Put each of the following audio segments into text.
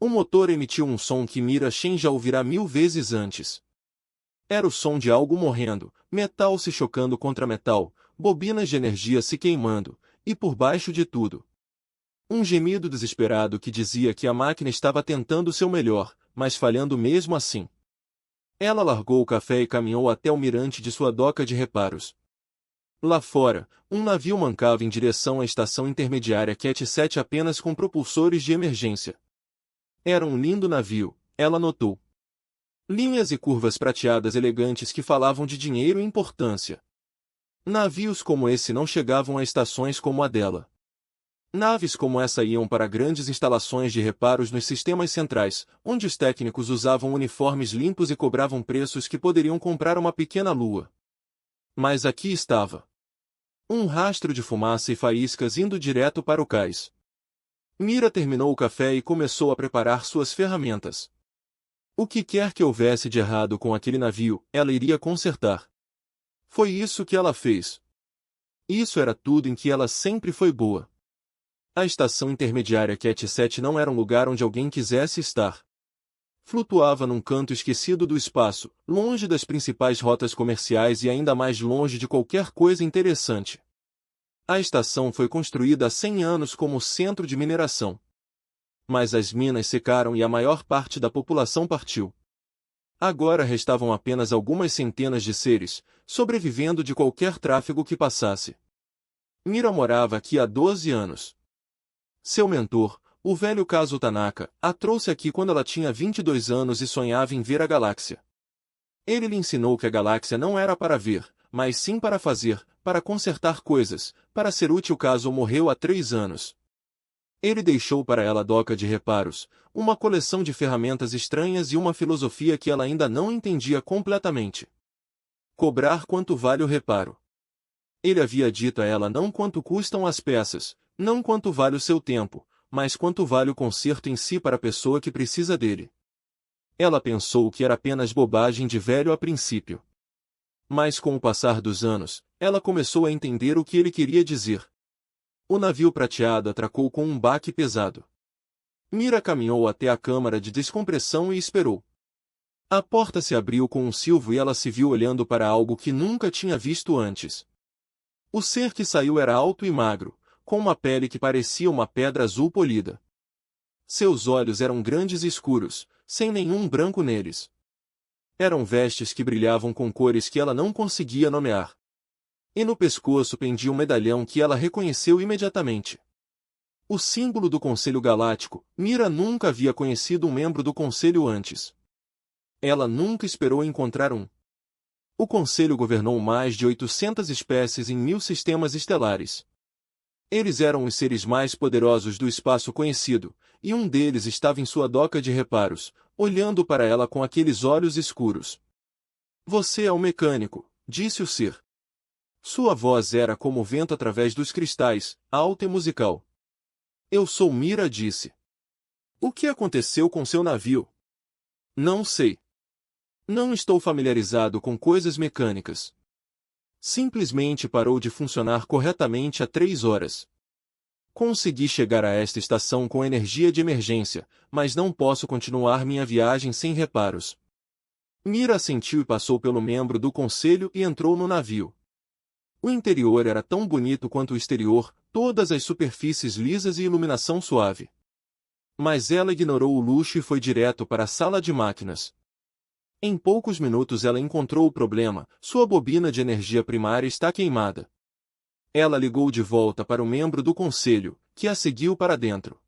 O motor emitiu um som que Mira-Shen já ouvirá 1000 vezes antes. Era o som de algo morrendo, metal se chocando contra metal, bobinas de energia se queimando, e por baixo de tudo, um gemido desesperado que dizia que a máquina estava tentando seu melhor, mas falhando mesmo assim. Ela largou o café e caminhou até o mirante de sua doca de reparos. Lá fora, um navio mancava em direção à estação intermediária Cat 7 apenas com propulsores de emergência. Era um lindo navio, ela notou. Linhas e curvas prateadas elegantes que falavam de dinheiro e importância. Navios como esse não chegavam a estações como a dela. Naves como essa iam para grandes instalações de reparos nos sistemas centrais, onde os técnicos usavam uniformes limpos e cobravam preços que poderiam comprar uma pequena lua. Mas aqui estava um rastro de fumaça e faíscas indo direto para o cais. Mira terminou o café e começou a preparar suas ferramentas. O que quer que houvesse de errado com aquele navio, ela iria consertar. Foi isso que ela fez. Isso era tudo em que ela sempre foi boa. A estação intermediária Cat 7 não era um lugar onde alguém quisesse estar. Flutuava num canto esquecido do espaço, longe das principais rotas comerciais e ainda mais longe de qualquer coisa interessante. A estação foi construída há 100 anos como centro de mineração. Mas as minas secaram e a maior parte da população partiu. Agora restavam apenas algumas centenas de seres, sobrevivendo de qualquer tráfego que passasse. Mira morava aqui há 12 anos. Seu mentor, o velho Kazu Tanaka, a trouxe aqui quando ela tinha 22 anos e sonhava em ver a galáxia. Ele lhe ensinou que a galáxia não era para ver, mas sim para fazer, para consertar coisas, para ser útil. Kazu morreu há 3 anos. Ele deixou para ela a doca de reparos, uma coleção de ferramentas estranhas e uma filosofia que ela ainda não entendia completamente. Cobrar quanto vale o reparo. Ele havia dito a ela não quanto custam as peças, não quanto vale o seu tempo, mas quanto vale o conserto em si para a pessoa que precisa dele. Ela pensou que era apenas bobagem de velho a princípio. Mas com o passar dos anos, ela começou a entender o que ele queria dizer. O navio prateado atracou com um baque pesado. Mira caminhou até a câmara de descompressão e esperou. A porta se abriu com um silvo e ela se viu olhando para algo que nunca tinha visto antes. O ser que saiu era alto e magro, com uma pele que parecia uma pedra azul polida. Seus olhos eram grandes e escuros, sem nenhum branco neles. Eram vestes que brilhavam com cores que ela não conseguia nomear. E no pescoço pendia um medalhão que ela reconheceu imediatamente. O símbolo do Conselho Galáctico. Mira nunca havia conhecido um membro do Conselho antes. Ela nunca esperou encontrar um. O Conselho governou mais de 800 espécies em 1000 sistemas estelares. Eles eram os seres mais poderosos do espaço conhecido, e um deles estava em sua doca de reparos, olhando para ela com aqueles olhos escuros. Você é o mecânico, disse o ser. Sua voz era como o vento através dos cristais, alta e musical. Eu sou Mira, disse. O que aconteceu com seu navio? Não sei. Não estou familiarizado com coisas mecânicas. Simplesmente parou de funcionar corretamente há 3 horas. Consegui chegar a esta estação com energia de emergência, mas não posso continuar minha viagem sem reparos. Mira assentiu e passou pelo membro do conselho e entrou no navio. O interior era tão bonito quanto o exterior, todas as superfícies lisas e iluminação suave. Mas ela ignorou o luxo e foi direto para a sala de máquinas. Em poucos minutos ela encontrou o problema: sua bobina de energia primária está queimada. Ela ligou de volta para o membro do conselho, que a seguiu para dentro.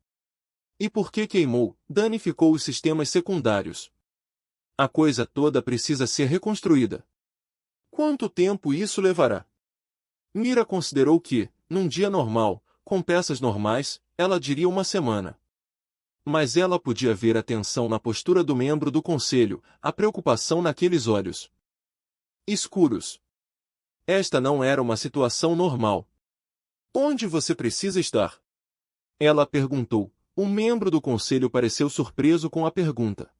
E por que queimou? Danificou os sistemas secundários. A coisa toda precisa ser reconstruída. Quanto tempo isso levará? Mira considerou que, num dia normal, com peças normais, ela diria 1 semana. Mas ela podia ver a tensão na postura do membro do conselho, a preocupação naqueles olhos escuros. Esta não era uma situação normal. Onde você precisa estar? Ela perguntou. Um membro do conselho pareceu surpreso com a pergunta.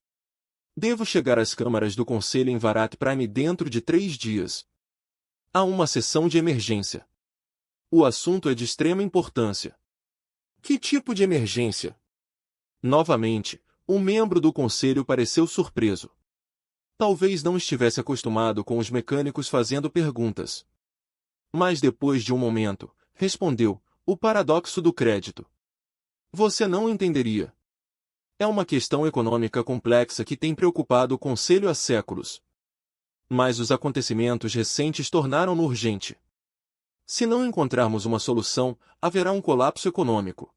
Devo chegar às câmaras do conselho em Varat Prime dentro de 3 dias. Há uma sessão de emergência. O assunto é de extrema importância. Que tipo de emergência? Novamente, Um membro do conselho pareceu surpreso. Talvez não estivesse acostumado com os mecânicos fazendo perguntas. Mas depois de um momento, respondeu: o paradoxo do crédito. Você não entenderia. É uma questão econômica complexa que tem preocupado o conselho há séculos. Mas os acontecimentos recentes tornaram-no urgente. Se não encontrarmos uma solução, haverá um colapso econômico.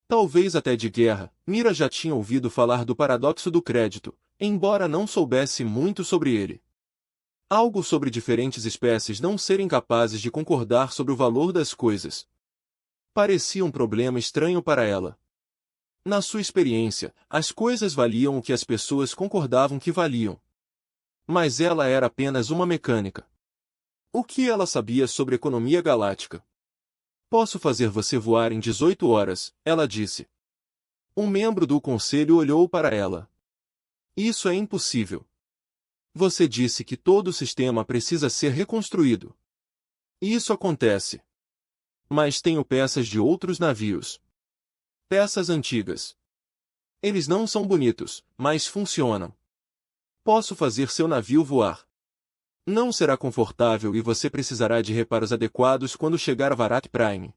Talvez até de guerra. Mira já tinha ouvido falar do paradoxo do crédito, embora não soubesse muito sobre ele. Algo sobre diferentes espécies não serem capazes de concordar sobre o valor das coisas. Parecia um problema estranho para ela. Na sua experiência, as coisas valiam o que as pessoas concordavam que valiam. Mas ela era apenas uma mecânica. O que ela sabia sobre economia galáctica? Posso fazer você voar em 18 horas, ela disse. Um membro do conselho olhou para ela. Isso é impossível. Você disse que todo o sistema precisa ser reconstruído. Isso acontece. Mas tenho peças de outros navios. Peças antigas. Eles não são bonitos, mas funcionam. Posso fazer seu navio voar. Não será confortável e você precisará de reparos adequados quando chegar a Varat Prime.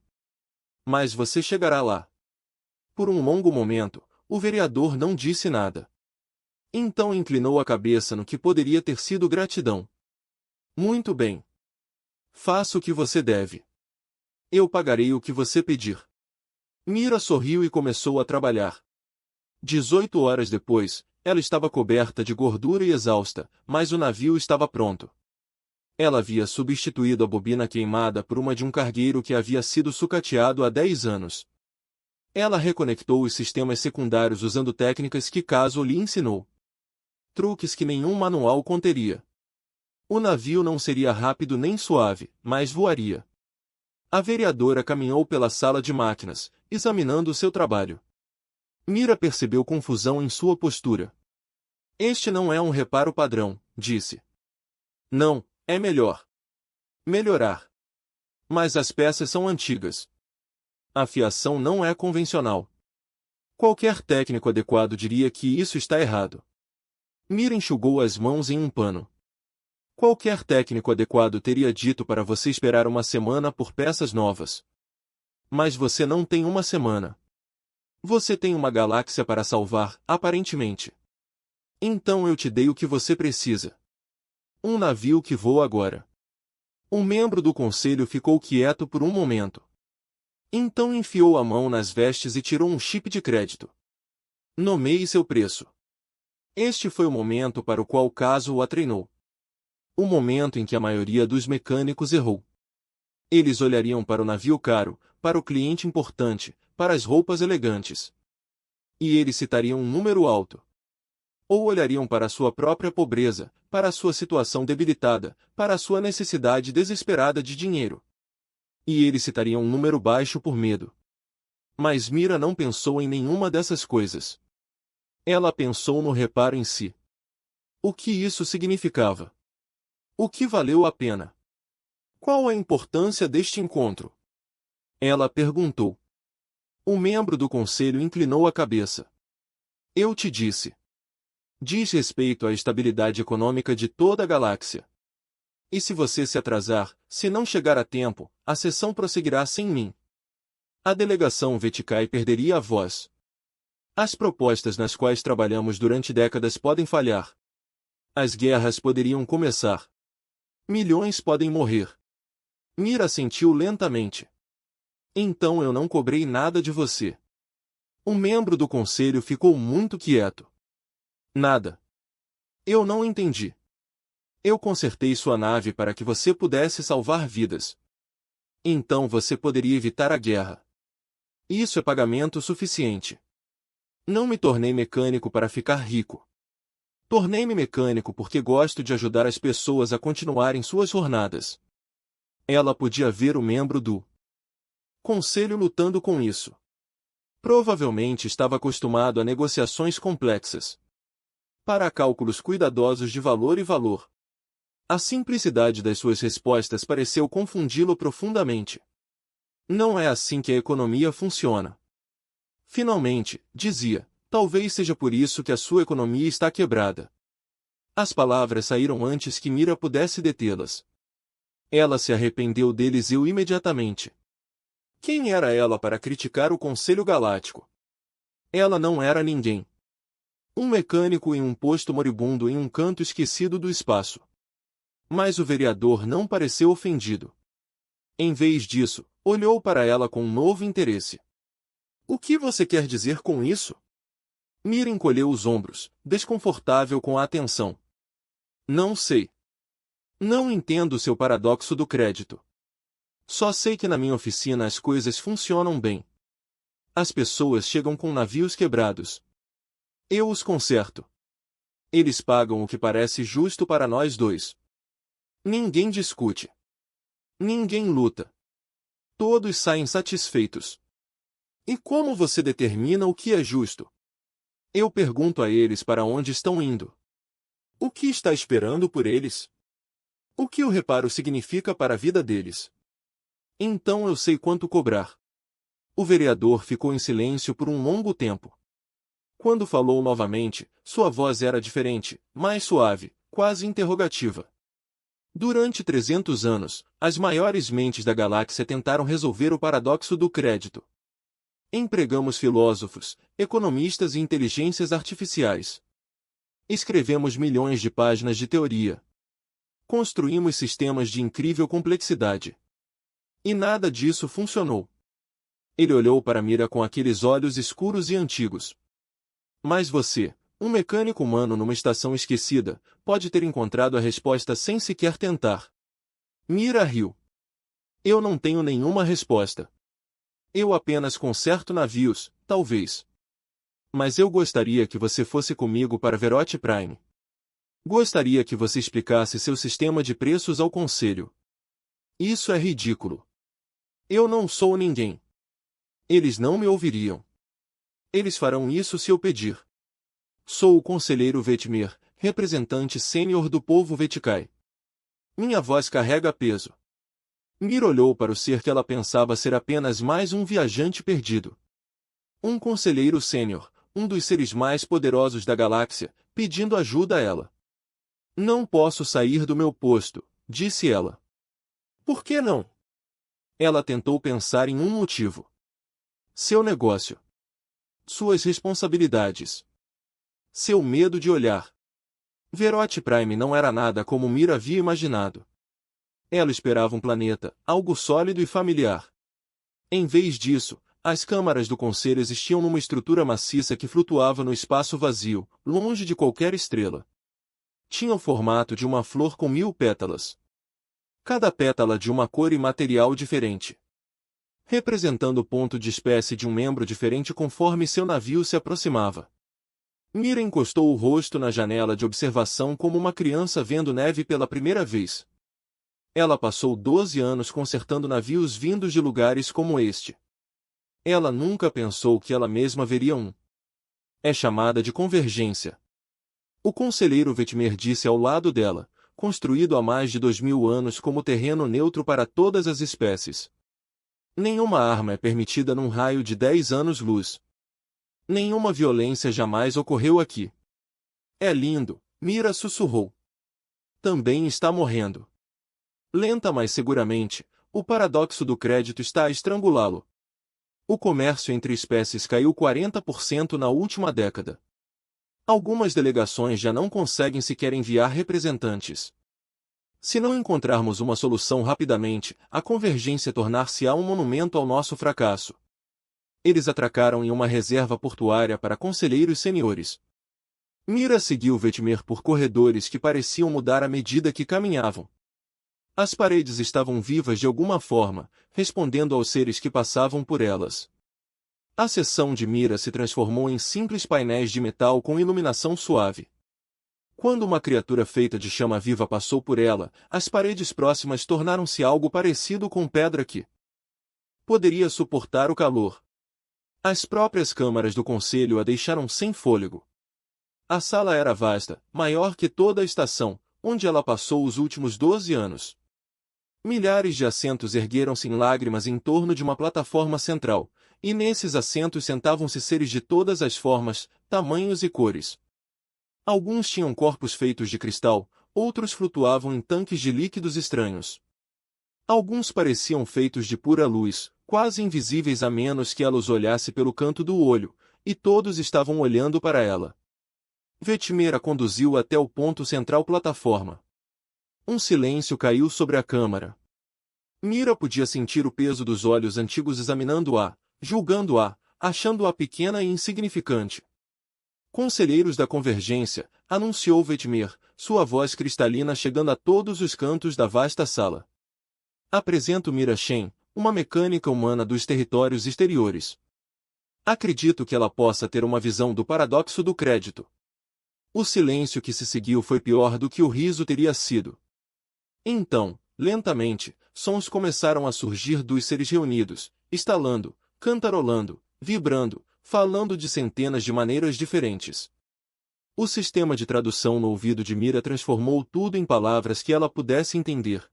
Mas você chegará lá. Por um longo momento, o vereador não disse nada. Então inclinou a cabeça no que poderia ter sido gratidão. Muito bem. Faça o que você deve. Eu pagarei o que você pedir. Mira sorriu e começou a trabalhar. 18 horas depois, ela estava coberta de gordura e exausta, mas o navio estava pronto. Ela havia substituído a bobina queimada por uma de um cargueiro que havia sido sucateado há 10 anos. Ela reconectou os sistemas secundários usando técnicas que Caso lhe ensinou. Truques que nenhum manual conteria. O navio não seria rápido nem suave, mas voaria. A vereadora caminhou pela sala de máquinas, examinando seu trabalho. Mira percebeu confusão em sua postura. Este não é um reparo padrão, disse. Não, é melhor. Melhorar. Mas as peças são antigas. A fiação não é convencional. Qualquer técnico adequado diria que isso está errado. Mira enxugou as mãos em um pano. Qualquer técnico adequado teria dito para você esperar uma semana por peças novas. Mas você não tem uma semana. Você tem uma galáxia para salvar, aparentemente. Então eu te dei o que você precisa. Um navio que voa agora. Um membro do conselho ficou quieto por um momento. Então enfiou a mão nas vestes e tirou um chip de crédito. Nomeie seu preço. Este foi o momento para o qual Caso a treinou. O momento em que a maioria dos mecânicos errou. Eles olhariam para o navio caro, para o cliente importante, para as roupas elegantes. E eles citariam um número alto. Ou olhariam para a sua própria pobreza, para a sua situação debilitada, para a sua necessidade desesperada de dinheiro. E eles citariam um número baixo por medo. Mas Mira não pensou em nenhuma dessas coisas. Ela pensou no reparo em si. O que isso significava? O que valeu a pena? Qual a importância deste encontro? Ela perguntou. O membro do conselho inclinou a cabeça. Eu te disse. Diz respeito à estabilidade econômica de toda a galáxia. E se você se atrasar, se não chegar a tempo, a sessão prosseguirá sem mim. A delegação Veticai perderia a voz. As propostas nas quais trabalhamos durante décadas podem falhar. As guerras poderiam começar. Milhões podem morrer. Mira assentiu lentamente. Então eu não cobrei nada de você. Um membro do conselho ficou muito quieto. Nada. Eu não entendi. Eu consertei sua nave para que você pudesse salvar vidas. Então você poderia evitar a guerra. Isso é pagamento suficiente. Não me tornei mecânico para ficar rico. Tornei-me mecânico porque gosto de ajudar as pessoas a continuarem suas jornadas. Ela podia ver o membro do conselho lutando com isso. Provavelmente estava acostumado a negociações complexas. Para cálculos cuidadosos de valor e valor. A simplicidade das suas respostas pareceu confundi-lo profundamente. Não é assim que a economia funciona. Finalmente, dizia, Talvez seja por isso que a sua economia está quebrada. As palavras saíram antes que Mira pudesse detê-las. Ela se arrependeu deles imediatamente. Quem era ela para criticar o Conselho Galáctico? Ela não era ninguém. Um mecânico em um posto moribundo em um canto esquecido do espaço. Mas o vereador não pareceu ofendido. Em vez disso, olhou para ela com um novo interesse. O que você quer dizer com isso? Mira encolheu os ombros, desconfortável com a atenção. Não sei. Não entendo seu paradoxo do crédito. Só sei que na minha oficina as coisas funcionam bem. As pessoas chegam com navios quebrados. Eu os conserto. Eles pagam o que parece justo para nós dois. Ninguém discute. Ninguém luta. Todos saem satisfeitos. E como você determina o que é justo? Eu pergunto a eles para onde estão indo. O que está esperando por eles? O que o reparo significa para a vida deles? Então eu sei quanto cobrar. O vereador ficou em silêncio por um longo tempo. Quando falou novamente, sua voz era diferente, mais suave, quase interrogativa. Durante 300 anos, as maiores mentes da galáxia tentaram resolver o paradoxo do crédito. Empregamos filósofos, economistas e inteligências artificiais. Escrevemos milhões de páginas de teoria. Construímos sistemas de incrível complexidade. E nada disso funcionou. Ele olhou para Mira com aqueles olhos escuros e antigos. Mas você, um mecânico humano numa estação esquecida, pode ter encontrado a resposta sem sequer tentar. Mira riu. Eu não tenho nenhuma resposta. Eu apenas conserto navios, talvez. Mas eu gostaria que você fosse comigo para Verote Prime. Gostaria que você explicasse seu sistema de preços ao conselho. Isso é ridículo. Eu não sou ninguém. Eles não me ouviriam. Eles farão isso se eu pedir. Sou o conselheiro Vetmir, representante sênior do povo Veticai. Minha voz carrega peso. Mir olhou para o ser que ela pensava ser apenas mais um viajante perdido. Um conselheiro sênior, um dos seres mais poderosos da galáxia, pedindo ajuda a ela. Não posso sair do meu posto, disse ela. Por que não? Ela tentou pensar em um motivo. Seu negócio. Suas responsabilidades. Seu medo de olhar. Verote Prime não era nada como Mir havia imaginado. Ela esperava um planeta, algo sólido e familiar. Em vez disso, as câmaras do conselho existiam numa estrutura maciça que flutuava no espaço vazio, longe de qualquer estrela. Tinha o formato de uma flor com 1000 pétalas. Cada pétala de uma cor e material diferente. Representando o ponto de espécie de um membro diferente conforme seu navio se aproximava. Mira encostou o rosto na janela de observação como uma criança vendo neve pela primeira vez. Ela passou 12 anos consertando navios vindos de lugares como este. Ela nunca pensou que ela mesma veria um. É chamada de convergência. O conselheiro Vetmir disse ao lado dela, construído há mais de 2000 anos como terreno neutro para todas as espécies. Nenhuma arma é permitida num raio de 10 anos-luz. Nenhuma violência jamais ocorreu aqui. É lindo, Mira sussurrou. Também está morrendo. Lenta mas seguramente, o paradoxo do crédito está a estrangulá-lo. O comércio entre espécies caiu 40% na última década. Algumas delegações já não conseguem sequer enviar representantes. Se não encontrarmos uma solução rapidamente, a convergência tornar-se-á um monumento ao nosso fracasso. Eles atracaram em uma reserva portuária para conselheiros seniores. Mira seguiu Vetmir por corredores que pareciam mudar à medida que caminhavam. As paredes estavam vivas de alguma forma, respondendo aos seres que passavam por elas. A seção de Mira se transformou em simples painéis de metal com iluminação suave. Quando uma criatura feita de chama viva passou por ela, as paredes próximas tornaram-se algo parecido com pedra que poderia suportar o calor. As próprias câmaras do conselho a deixaram sem fôlego. A sala era vasta, maior que toda a estação, onde ela passou os últimos 12 anos. Milhares de assentos ergueram-se em lágrimas em torno de uma plataforma central, e nesses assentos sentavam-se seres de todas as formas, tamanhos e cores. Alguns tinham corpos feitos de cristal, outros flutuavam em tanques de líquidos estranhos. Alguns pareciam feitos de pura luz, quase invisíveis a menos que ela os olhasse pelo canto do olho, e todos estavam olhando para ela. Vetmer a conduziu até o ponto central plataforma. Um silêncio caiu sobre a câmara. Mira podia sentir o peso dos olhos antigos examinando-a, julgando-a, achando-a pequena e insignificante. Conselheiros da Convergência, anunciou Vetmer, sua voz cristalina chegando a todos os cantos da vasta sala. Apresento Mira Shen, uma mecânica humana dos territórios exteriores. Acredito que ela possa ter uma visão do paradoxo do crédito. O silêncio que se seguiu foi pior do que o riso teria sido. Então, lentamente, sons começaram a surgir dos seres reunidos, estalando, cantarolando, vibrando, falando de centenas de maneiras diferentes. O sistema de tradução no ouvido de Mira transformou tudo em palavras que ela pudesse entender.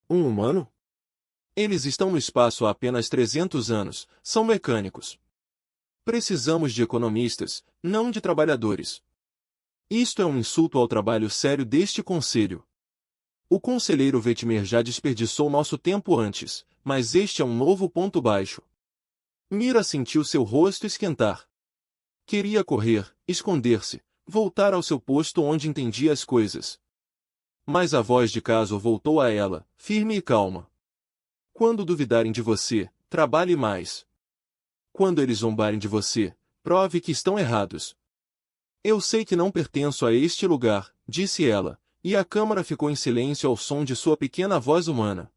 Um humano? Eles estão no espaço há apenas 300 anos, são mecânicos. Precisamos de economistas, não de trabalhadores. Isto é um insulto ao trabalho sério deste conselho. O conselheiro Vetmer já desperdiçou nosso tempo antes, mas este é um novo ponto baixo. Mira sentiu seu rosto esquentar. Queria correr, esconder-se, voltar ao seu posto onde entendia as coisas. Mas a voz de Caso voltou a ela, firme e calma. Quando duvidarem de você, trabalhe mais. Quando eles zombarem de você, prove que estão errados. Eu sei que não pertenço a este lugar, disse ela, e a câmara ficou em silêncio ao som de sua pequena voz humana.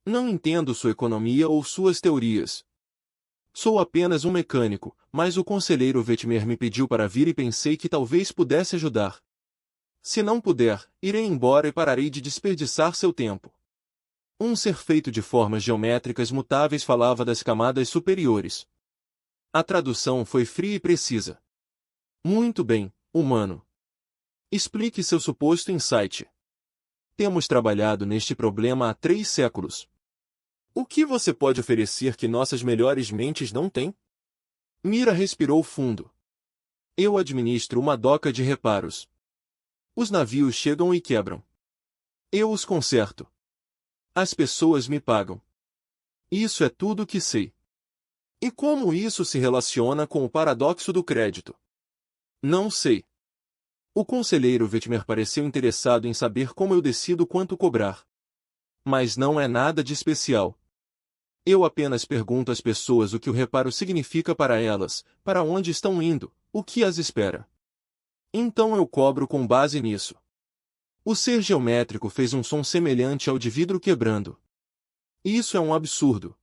Não entendo sua economia ou suas teorias. Sou apenas um mecânico, mas o conselheiro Vetmer me pediu para vir e pensei que talvez pudesse ajudar. Se não puder, irei embora e pararei de desperdiçar seu tempo. Um ser feito de formas geométricas mutáveis falava das camadas superiores. A tradução foi fria e precisa. Muito bem, humano. Explique seu suposto insight. Temos trabalhado neste problema há 3 séculos. O que você pode oferecer que nossas melhores mentes não têm? Mira respirou fundo. Eu administro uma doca de reparos. Os navios chegam e quebram. Eu os conserto. As pessoas me pagam. Isso é tudo o que sei. E como isso se relaciona com o paradoxo do crédito? Não sei. O conselheiro Vetmer pareceu interessado em saber como eu decido quanto cobrar. Mas não é nada de especial. Eu apenas pergunto às pessoas o que o reparo significa para elas, para onde estão indo, o que as espera. Então eu cobro com base nisso. O ser geométrico fez um som semelhante ao de vidro quebrando. Isso é um absurdo.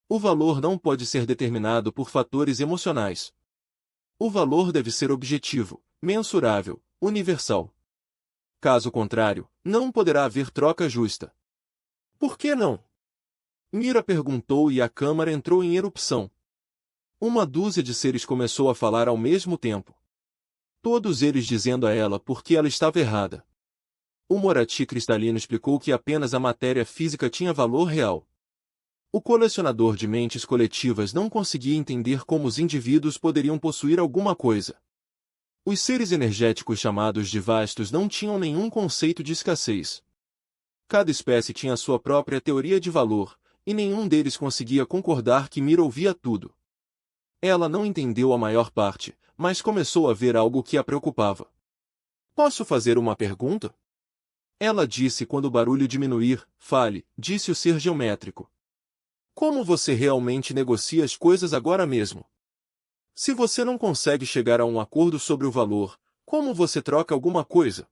O valor não pode ser determinado por fatores emocionais. O valor deve ser objetivo, mensurável, universal. Caso contrário, não poderá haver troca justa. Por que não? Mira perguntou e a câmara entrou em erupção. Uma dúzia de seres começou a falar ao mesmo tempo. Todos eles dizendo a ela por que ela estava errada. O Morati cristalino explicou que apenas a matéria física tinha valor real. O colecionador de mentes coletivas não conseguia entender como os indivíduos poderiam possuir alguma coisa. Os seres energéticos chamados de vastos não tinham nenhum conceito de escassez. Cada espécie tinha sua própria teoria de valor, e nenhum deles conseguia concordar que Mira ouvia tudo. Ela não entendeu a maior parte, mas começou a ver algo que a preocupava. Posso fazer uma pergunta? Ela disse quando o barulho diminuir. Fale, disse o ser geométrico. Como você realmente negocia as coisas agora mesmo? Se você não consegue chegar a um acordo sobre o valor, como você troca alguma coisa?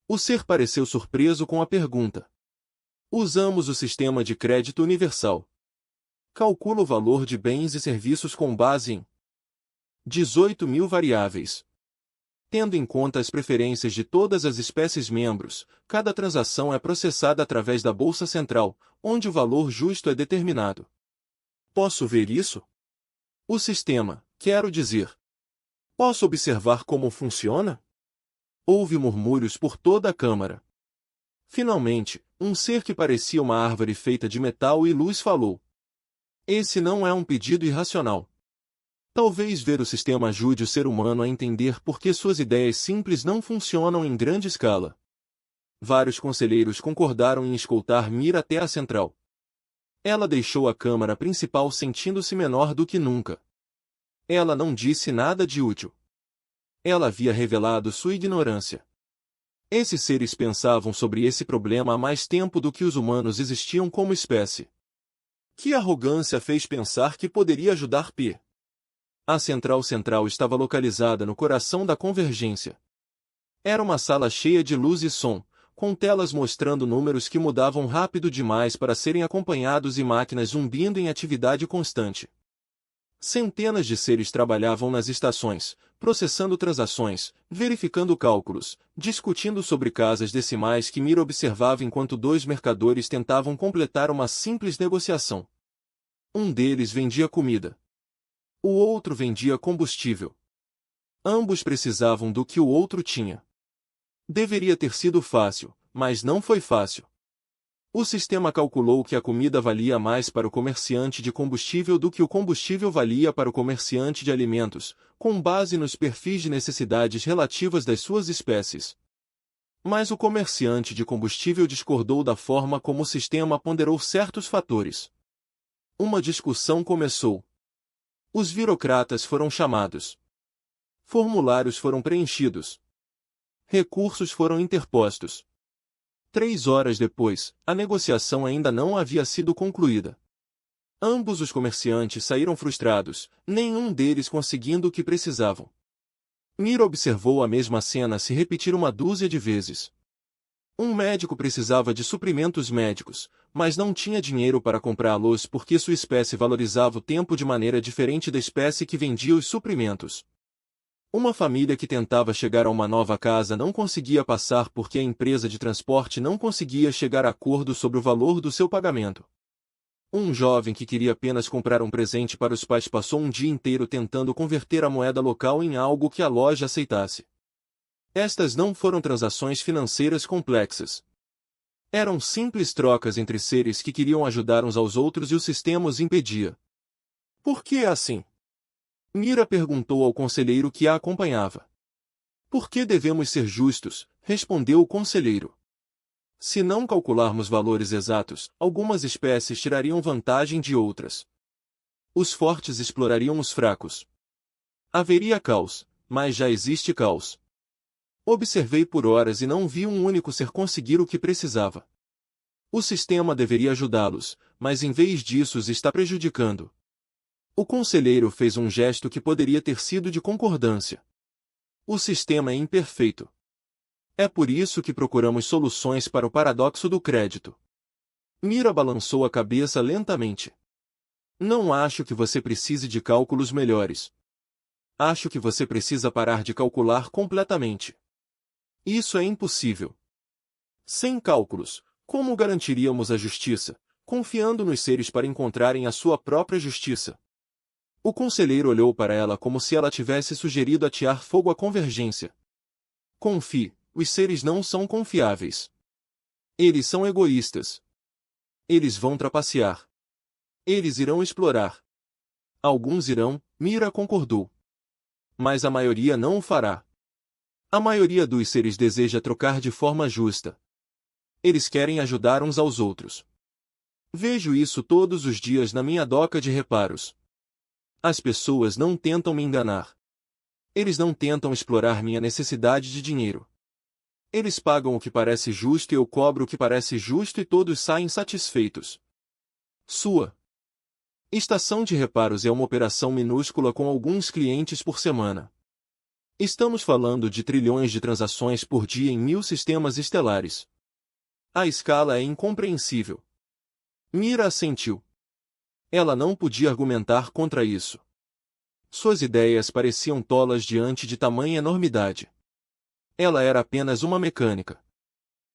O ser pareceu surpreso com a pergunta. Usamos o sistema de crédito universal. Calcula o valor de bens e serviços com base em 18.000 variáveis. Tendo em conta as preferências de todas as espécies membros, cada transação é processada através da Bolsa Central, onde o valor justo é determinado. Posso ver isso? O sistema, quero dizer. Posso observar como funciona? Houve murmúrios por toda a câmara. Finalmente, um ser que parecia uma árvore feita de metal e luz falou. Esse não é um pedido irracional. Talvez ver o sistema ajude o ser humano a entender por que suas ideias simples não funcionam em grande escala. Vários conselheiros concordaram em escoltar Mira até a central. Ela deixou a câmara principal sentindo-se menor do que nunca. Ela não disse nada de útil. Ela havia revelado sua ignorância. Esses seres pensavam sobre esse problema há mais tempo do que os humanos existiam como espécie. Que arrogância fez pensar que poderia ajudar P. A central estava localizada no coração da convergência. Era uma sala cheia de luz e som, com telas mostrando números que mudavam rápido demais para serem acompanhados e máquinas zumbindo em atividade constante. Centenas de seres trabalhavam nas estações, processando transações, verificando cálculos, discutindo sobre casas decimais que Mira observava enquanto dois mercadores tentavam completar uma simples negociação. Um deles vendia comida. O outro vendia combustível. Ambos precisavam do que o outro tinha. Deveria ter sido fácil, mas não foi fácil. O sistema calculou que a comida valia mais para o comerciante de combustível do que o combustível valia para o comerciante de alimentos, com base nos perfis de necessidades relativas das suas espécies. Mas o comerciante de combustível discordou da forma como o sistema ponderou certos fatores. Uma discussão começou. Os burocratas foram chamados. Formulários foram preenchidos. Recursos foram interpostos. 3 horas depois, a negociação ainda não havia sido concluída. Ambos os comerciantes saíram frustrados, nenhum deles conseguindo o que precisavam. Mira observou a mesma cena se repetir uma dúzia de vezes. Um médico precisava de suprimentos médicos, mas não tinha dinheiro para comprá-los porque sua espécie valorizava o tempo de maneira diferente da espécie que vendia os suprimentos. Uma família que tentava chegar a uma nova casa não conseguia passar porque a empresa de transporte não conseguia chegar a acordo sobre o valor do seu pagamento. Um jovem que queria apenas comprar um presente para os pais passou um dia inteiro tentando converter a moeda local em algo que a loja aceitasse. Estas não foram transações financeiras complexas. Eram simples trocas entre seres que queriam ajudar uns aos outros e o sistema os impedia. Por que é assim? Mira perguntou ao conselheiro que a acompanhava. Por que devemos ser justos? Respondeu o conselheiro. Se não calcularmos valores exatos, algumas espécies tirariam vantagem de outras. Os fortes explorariam os fracos. Haveria caos, mas já existe caos. Observei por horas e não vi um único ser conseguir o que precisava. O sistema deveria ajudá-los, mas em vez disso os está prejudicando. O conselheiro fez um gesto que poderia ter sido de concordância. O sistema é imperfeito. É por isso que procuramos soluções para o paradoxo do crédito. Mira balançou a cabeça lentamente. Não acho que você precise de cálculos melhores. Acho que você precisa parar de calcular completamente. Isso é impossível. Sem cálculos, como garantiríamos a justiça, confiando nos seres para encontrarem a sua própria justiça? O conselheiro olhou para ela como se ela tivesse sugerido atear fogo à convergência. Confie, os seres não são confiáveis. Eles são egoístas. Eles vão trapacear. Eles irão explorar. Alguns irão, Mira concordou. Mas a maioria não o fará. A maioria dos seres deseja trocar de forma justa. Eles querem ajudar uns aos outros. Vejo isso todos os dias na minha doca de reparos. As pessoas não tentam me enganar. Eles não tentam explorar minha necessidade de dinheiro. Eles pagam o que parece justo e eu cobro o que parece justo e todos saem satisfeitos. Sua estação de reparos é uma operação minúscula com alguns clientes por semana. Estamos falando de trilhões de transações por dia em 1000 sistemas estelares. A escala é incompreensível. Mira assentiu. Ela não podia argumentar contra isso. Suas ideias pareciam tolas diante de tamanha enormidade. Ela era apenas uma mecânica.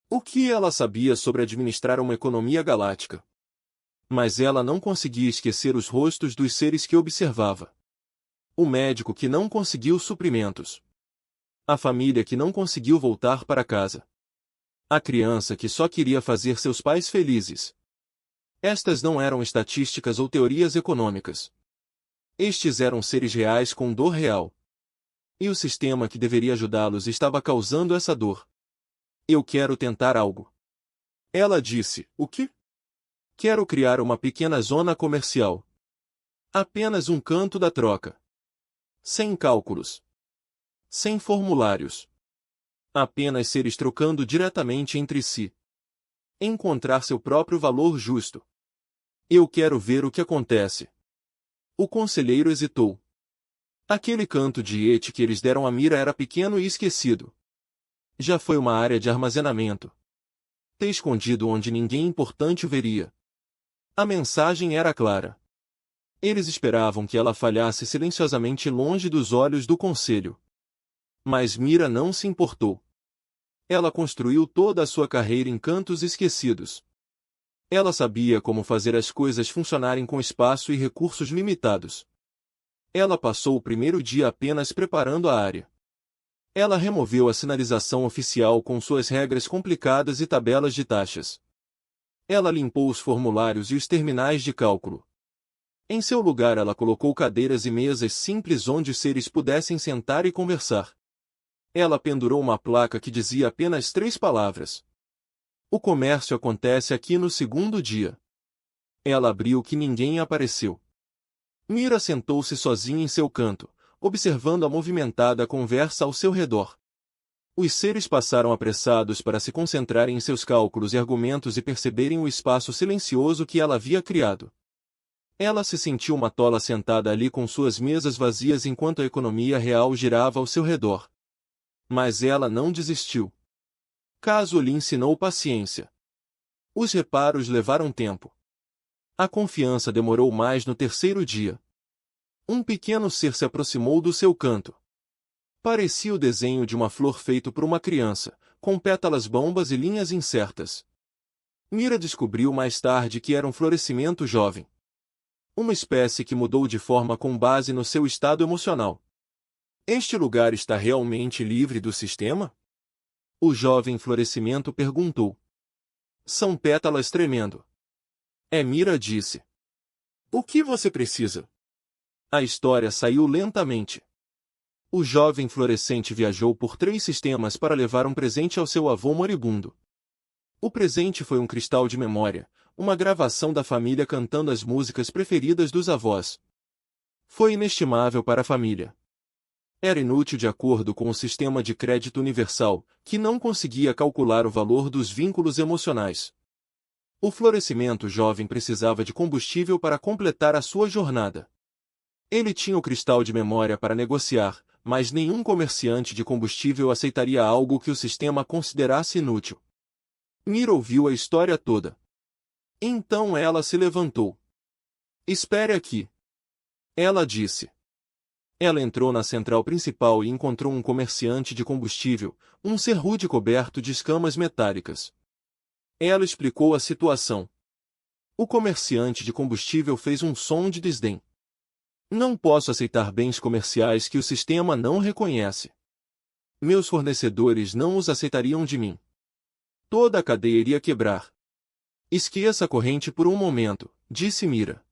O que ela sabia sobre administrar uma economia galáctica? Mas ela não conseguia esquecer os rostos dos seres que observava. O médico que não conseguiu suprimentos. A família que não conseguiu voltar para casa. A criança que só queria fazer seus pais felizes. Estas não eram estatísticas ou teorias econômicas. Estes eram seres reais com dor real. E o sistema que deveria ajudá-los estava causando essa dor. Eu quero tentar algo. Ela disse, o quê? Quero criar uma pequena zona comercial. Apenas um canto da troca. Sem cálculos. Sem formulários. Apenas seres trocando diretamente entre si. Encontrar seu próprio valor justo. Eu quero ver o que acontece. O conselheiro hesitou. Aquele canto de Et que eles deram a Mira era pequeno e esquecido. Já foi uma área de armazenamento. Escondido onde ninguém importante o veria. A mensagem era clara. Eles esperavam que ela falhasse silenciosamente longe dos olhos do conselho. Mas Mira não se importou. Ela construiu toda a sua carreira em cantos esquecidos. Ela sabia como fazer as coisas funcionarem com espaço e recursos limitados. Ela passou o primeiro dia apenas preparando a área. Ela removeu a sinalização oficial com suas regras complicadas e tabelas de taxas. Ela limpou os formulários e os terminais de cálculo. Em seu lugar ela colocou cadeiras e mesas simples onde os seres pudessem sentar e conversar. Ela pendurou uma placa que dizia apenas 3 palavras. O comércio acontece aqui no segundo dia. Ela abriu que ninguém apareceu. Mira sentou-se sozinha em seu canto, observando a movimentada conversa ao seu redor. Os seres passaram apressados para se concentrarem em seus cálculos e argumentos e perceberem o espaço silencioso que ela havia criado. Ela se sentiu uma tola sentada ali com suas mesas vazias enquanto a economia real girava ao seu redor. Mas ela não desistiu. Caso lhe ensinou paciência. Os reparos levaram tempo. A confiança demorou mais no terceiro dia. Um pequeno ser se aproximou do seu canto. Parecia o desenho de uma flor feito por uma criança, com pétalas bombas e linhas incertas. Mira descobriu mais tarde que era um florescimento jovem. Uma espécie que mudou de forma com base no seu estado emocional. Este lugar está realmente livre do sistema? O jovem florescimento perguntou. São pétalas tremendo. Mira disse. O que você precisa? A história saiu lentamente. O jovem florescente viajou por 3 sistemas para levar um presente ao seu avô moribundo. O presente foi um cristal de memória, uma gravação da família cantando as músicas preferidas dos avós. Foi inestimável para a família. Era inútil de acordo com o sistema de crédito universal, que não conseguia calcular o valor dos vínculos emocionais. O florescimento jovem precisava de combustível para completar a sua jornada. Ele tinha o cristal de memória para negociar, mas nenhum comerciante de combustível aceitaria algo que o sistema considerasse inútil. Mira ouviu a história toda. Então ela se levantou. Espere aqui. Ela disse. Ela entrou na central principal e encontrou um comerciante de combustível, um ser rude coberto de escamas metálicas. Ela explicou a situação. O comerciante de combustível fez um som de desdém. Não posso aceitar bens comerciais que o sistema não reconhece. Meus fornecedores não os aceitariam de mim. Toda a cadeia iria quebrar. Esqueça a corrente por um momento, disse Mira.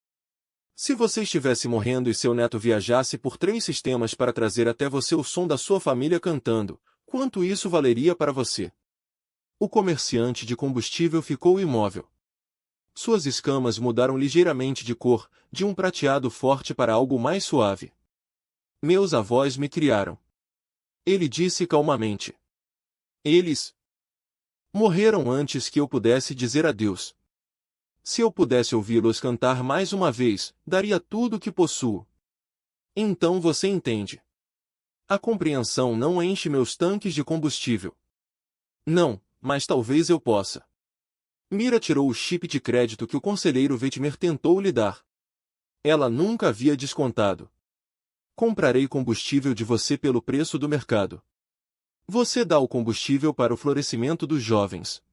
Se você estivesse morrendo e seu neto viajasse por 3 sistemas para trazer até você o som da sua família cantando, quanto isso valeria para você? O comerciante de combustível ficou imóvel. Suas escamas mudaram ligeiramente de cor, de um prateado forte para algo mais suave. Meus avós me criaram. Ele disse calmamente. Eles morreram antes que eu pudesse dizer adeus. Se eu pudesse ouvi-los cantar mais uma vez, daria tudo o que possuo. Então você entende. A compreensão não enche meus tanques de combustível. Não, mas talvez eu possa. Mira tirou o chip de crédito que o conselheiro Vetmer tentou lhe dar. Ela nunca havia descontado. Comprarei combustível de você pelo preço do mercado. Você dá o combustível para o florescimento dos jovens.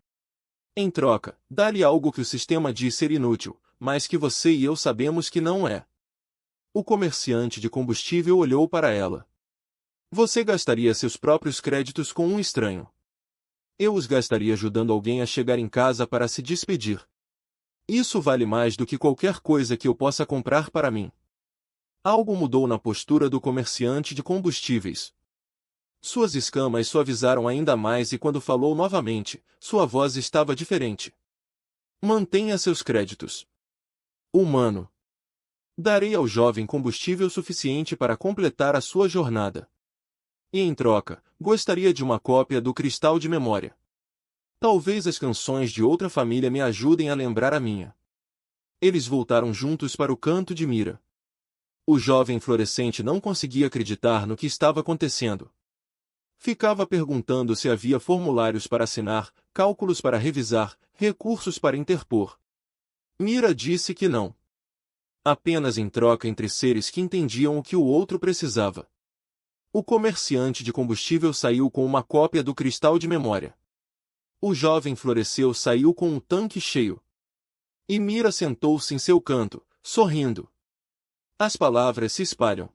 Em troca, dá-lhe algo que o sistema diz ser inútil, mas que você e eu sabemos que não é. O comerciante de combustível olhou para ela. Você gastaria seus próprios créditos com um estranho. Eu os gastaria ajudando alguém a chegar em casa para se despedir. Isso vale mais do que qualquer coisa que eu possa comprar para mim. Algo mudou na postura do comerciante de combustíveis. Suas escamas suavizaram ainda mais e quando falou novamente, sua voz estava diferente. Mantenha seus créditos. Humano. Darei ao jovem combustível suficiente para completar a sua jornada. E em troca, gostaria de uma cópia do cristal de memória. Talvez as canções de outra família me ajudem a lembrar a minha. Eles voltaram juntos para o canto de mira. O jovem fluorescente não conseguia acreditar no que estava acontecendo. Ficava perguntando se havia formulários para assinar, cálculos para revisar, recursos para interpor. Mira disse que não. Apenas em troca entre seres que entendiam o que o outro precisava. O comerciante de combustível saiu com uma cópia do cristal de memória. O jovem floresceu saiu com um tanque cheio. E Mira sentou-se em seu canto, sorrindo. As palavras se espalham.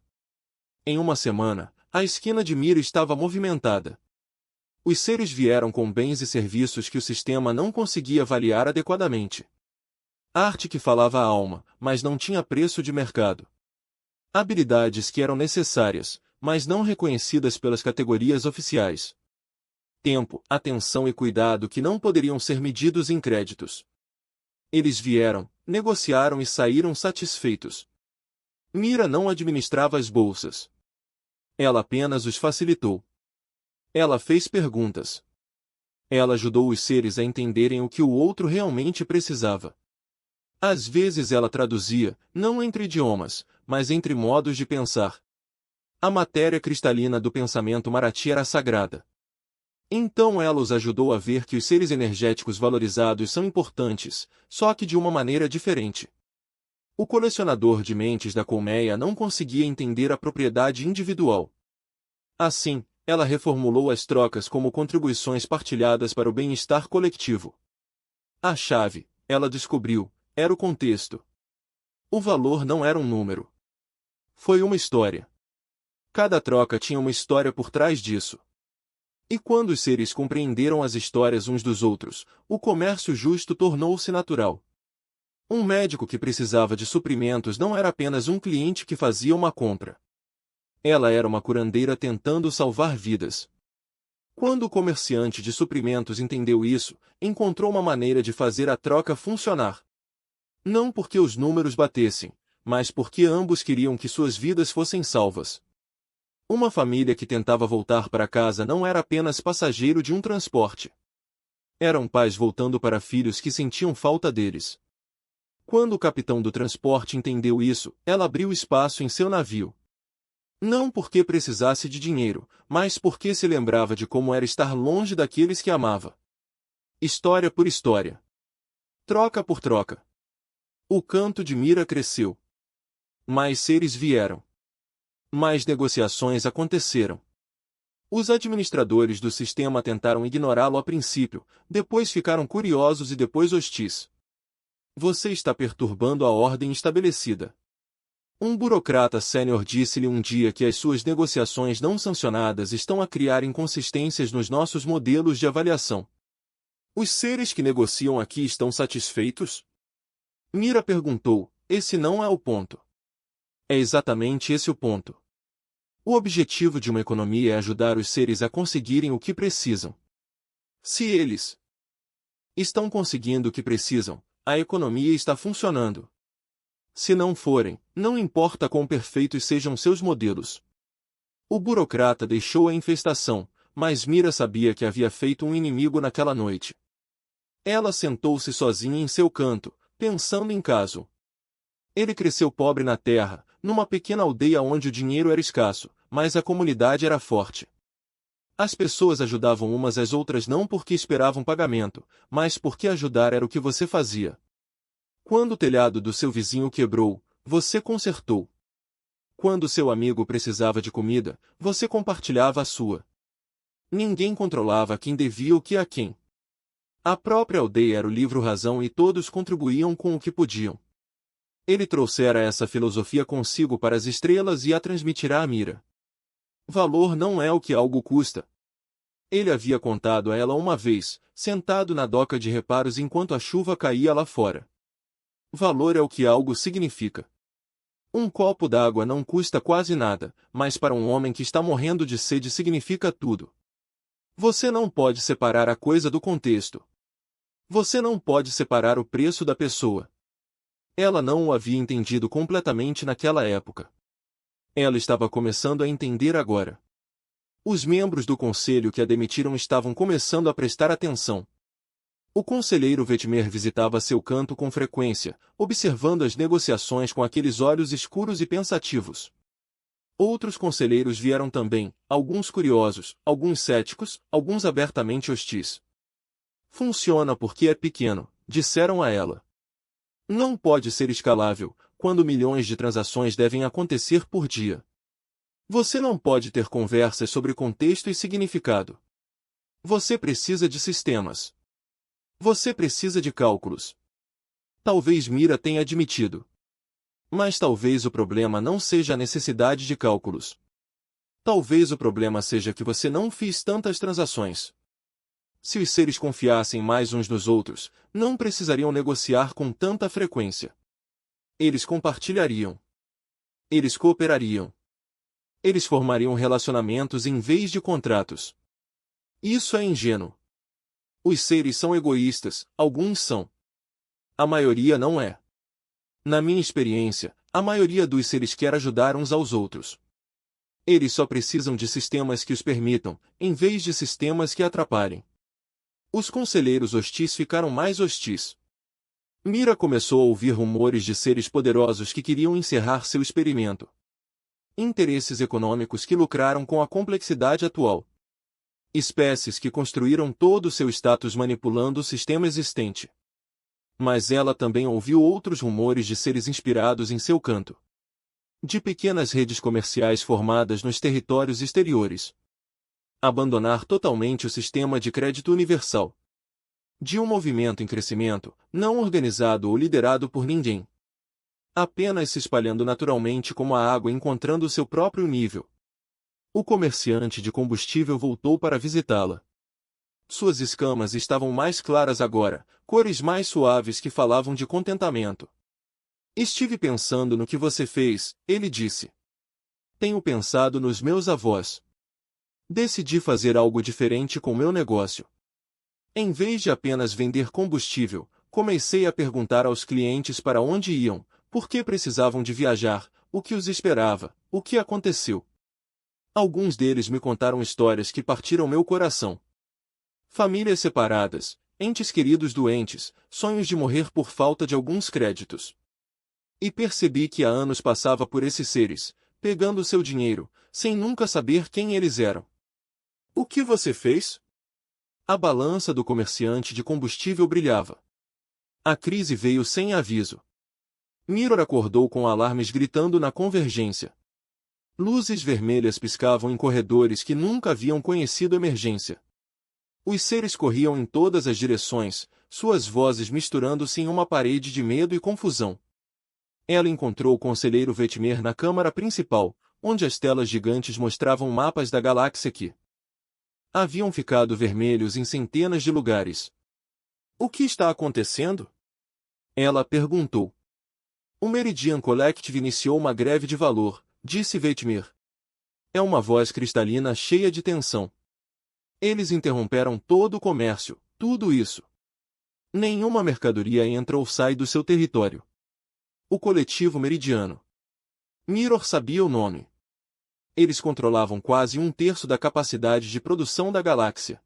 Em uma semana, a esquina de Mira estava movimentada. Os seres vieram com bens e serviços que o sistema não conseguia avaliar adequadamente. Arte que falava a alma, mas não tinha preço de mercado. Habilidades que eram necessárias, mas não reconhecidas pelas categorias oficiais. Tempo, atenção e cuidado que não poderiam ser medidos em créditos. Eles vieram, negociaram e saíram satisfeitos. Mira não administrava as bolsas. Ela apenas os facilitou. Ela fez perguntas. Ela ajudou os seres a entenderem o que o outro realmente precisava. Às vezes ela traduzia, não entre idiomas, mas entre modos de pensar. A matéria cristalina do pensamento Marathi era sagrada. Então ela os ajudou a ver que os seres energéticos valorizados são importantes, só que de uma maneira diferente. O colecionador de mentes da colmeia não conseguia entender a propriedade individual. Assim, ela reformulou as trocas como contribuições partilhadas para o bem-estar coletivo. A chave, ela descobriu, era o contexto. O valor não era um número. Foi uma história. Cada troca tinha uma história por trás disso. E quando os seres compreenderam as histórias uns dos outros, o comércio justo tornou-se natural. Um médico que precisava de suprimentos não era apenas um cliente que fazia uma compra. Ela era uma curandeira tentando salvar vidas. Quando o comerciante de suprimentos entendeu isso, encontrou uma maneira de fazer a troca funcionar. Não porque os números batessem, mas porque ambos queriam que suas vidas fossem salvas. Uma família que tentava voltar para casa não era apenas passageiro de um transporte. Eram pais voltando para filhos que sentiam falta deles. Quando o capitão do transporte entendeu isso, ela abriu espaço em seu navio. Não porque precisasse de dinheiro, mas porque se lembrava de como era estar longe daqueles que amava. História por história. Troca por troca. O canto de Mira cresceu. Mais seres vieram. Mais negociações aconteceram. Os administradores do sistema tentaram ignorá-lo a princípio, depois ficaram curiosos e depois hostis. Você está perturbando a ordem estabelecida. Um burocrata sênior disse-lhe um dia que as suas negociações não sancionadas estão a criar inconsistências nos nossos modelos de avaliação. Os seres que negociam aqui estão satisfeitos? Mira perguntou, esse não é o ponto. É exatamente esse o ponto. O objetivo de uma economia é ajudar os seres a conseguirem o que precisam. Se eles estão conseguindo o que precisam, a economia está funcionando. Se não forem, não importa quão perfeitos sejam seus modelos. O burocrata deixou a infestação, mas Mira sabia que havia feito um inimigo naquela noite. Ela sentou-se sozinha em seu canto, pensando em caso. Ele cresceu pobre na terra, numa pequena aldeia onde o dinheiro era escasso, mas a comunidade era forte. As pessoas ajudavam umas às outras não porque esperavam pagamento, mas porque ajudar era o que você fazia. Quando o telhado do seu vizinho quebrou, você consertou. Quando seu amigo precisava de comida, você compartilhava a sua. Ninguém controlava quem devia o que a quem. A própria aldeia era o livro-razão e todos contribuíam com o que podiam. Ele trouxera essa filosofia consigo para as estrelas e a transmitirá a Mira. Valor não é o que algo custa. Ele havia contado a ela uma vez, sentado na doca de reparos enquanto a chuva caía lá fora. Valor é o que algo significa. Um copo d'água não custa quase nada, mas para um homem que está morrendo de sede significa tudo. Você não pode separar a coisa do contexto. Você não pode separar o preço da pessoa. Ela não o havia entendido completamente naquela época. Ela estava começando a entender agora. Os membros do conselho que a demitiram estavam começando a prestar atenção. O conselheiro Vetmer visitava seu canto com frequência, observando as negociações com aqueles olhos escuros e pensativos. Outros conselheiros vieram também, alguns curiosos, alguns céticos, alguns abertamente hostis. Funciona porque é pequeno, disseram a ela. Não pode ser escalável, quando milhões de transações devem acontecer por dia. Você não pode ter conversas sobre contexto e significado. Você precisa de sistemas. Você precisa de cálculos. Talvez Mira tenha admitido. Mas talvez o problema não seja a necessidade de cálculos. Talvez o problema seja que você não fez tantas transações. Se os seres confiassem mais uns nos outros, não precisariam negociar com tanta frequência. Eles compartilhariam. Eles cooperariam. Eles formariam relacionamentos em vez de contratos. Isso é ingênuo. Os seres são egoístas, alguns são. A maioria não é. Na minha experiência, a maioria dos seres quer ajudar uns aos outros. Eles só precisam de sistemas que os permitam, em vez de sistemas que atrapalhem. Os conselheiros hostis ficaram mais hostis. Mira começou a ouvir rumores de seres poderosos que queriam encerrar seu experimento. Interesses econômicos que lucraram com a complexidade atual. Espécies que construíram todo o seu status manipulando o sistema existente. Mas ela também ouviu outros rumores de seres inspirados em seu canto. De pequenas redes comerciais formadas nos territórios exteriores. Abandonar totalmente o sistema de crédito universal. De um movimento em crescimento, não organizado ou liderado por ninguém. Apenas se espalhando naturalmente como a água encontrando seu próprio nível. O comerciante de combustível voltou para visitá-la. Suas escamas estavam mais claras agora, cores mais suaves que falavam de contentamento. Estive pensando no que você fez, ele disse. Tenho pensado nos meus avós. Decidi fazer algo diferente com meu negócio. Em vez de apenas vender combustível, comecei a perguntar aos clientes para onde iam, por que precisavam de viajar, o que os esperava, o que aconteceu. Alguns deles me contaram histórias que partiram meu coração. Famílias separadas, entes queridos doentes, sonhos de morrer por falta de alguns créditos. E percebi que há anos passava por esses seres, pegando seu dinheiro, sem nunca saber quem eles eram. O que você fez? A balança do comerciante de combustível brilhava. A crise veio sem aviso. Mirror acordou com alarmes gritando na convergência. Luzes vermelhas piscavam em corredores que nunca haviam conhecido emergência. Os seres corriam em todas as direções, suas vozes misturando-se em uma parede de medo e confusão. Ela encontrou o conselheiro Vetmer na câmara principal, onde as telas gigantes mostravam mapas da galáxia que haviam ficado vermelhos em centenas de lugares. O que está acontecendo? Ela perguntou. O Meridian Collective iniciou uma greve de valor, disse Vetmer. É uma voz cristalina cheia de tensão. Eles interromperam todo o comércio, tudo isso. Nenhuma mercadoria entra ou sai do seu território. O coletivo meridiano. Mirror sabia o nome. Eles controlavam quase um terço da capacidade de produção da galáxia.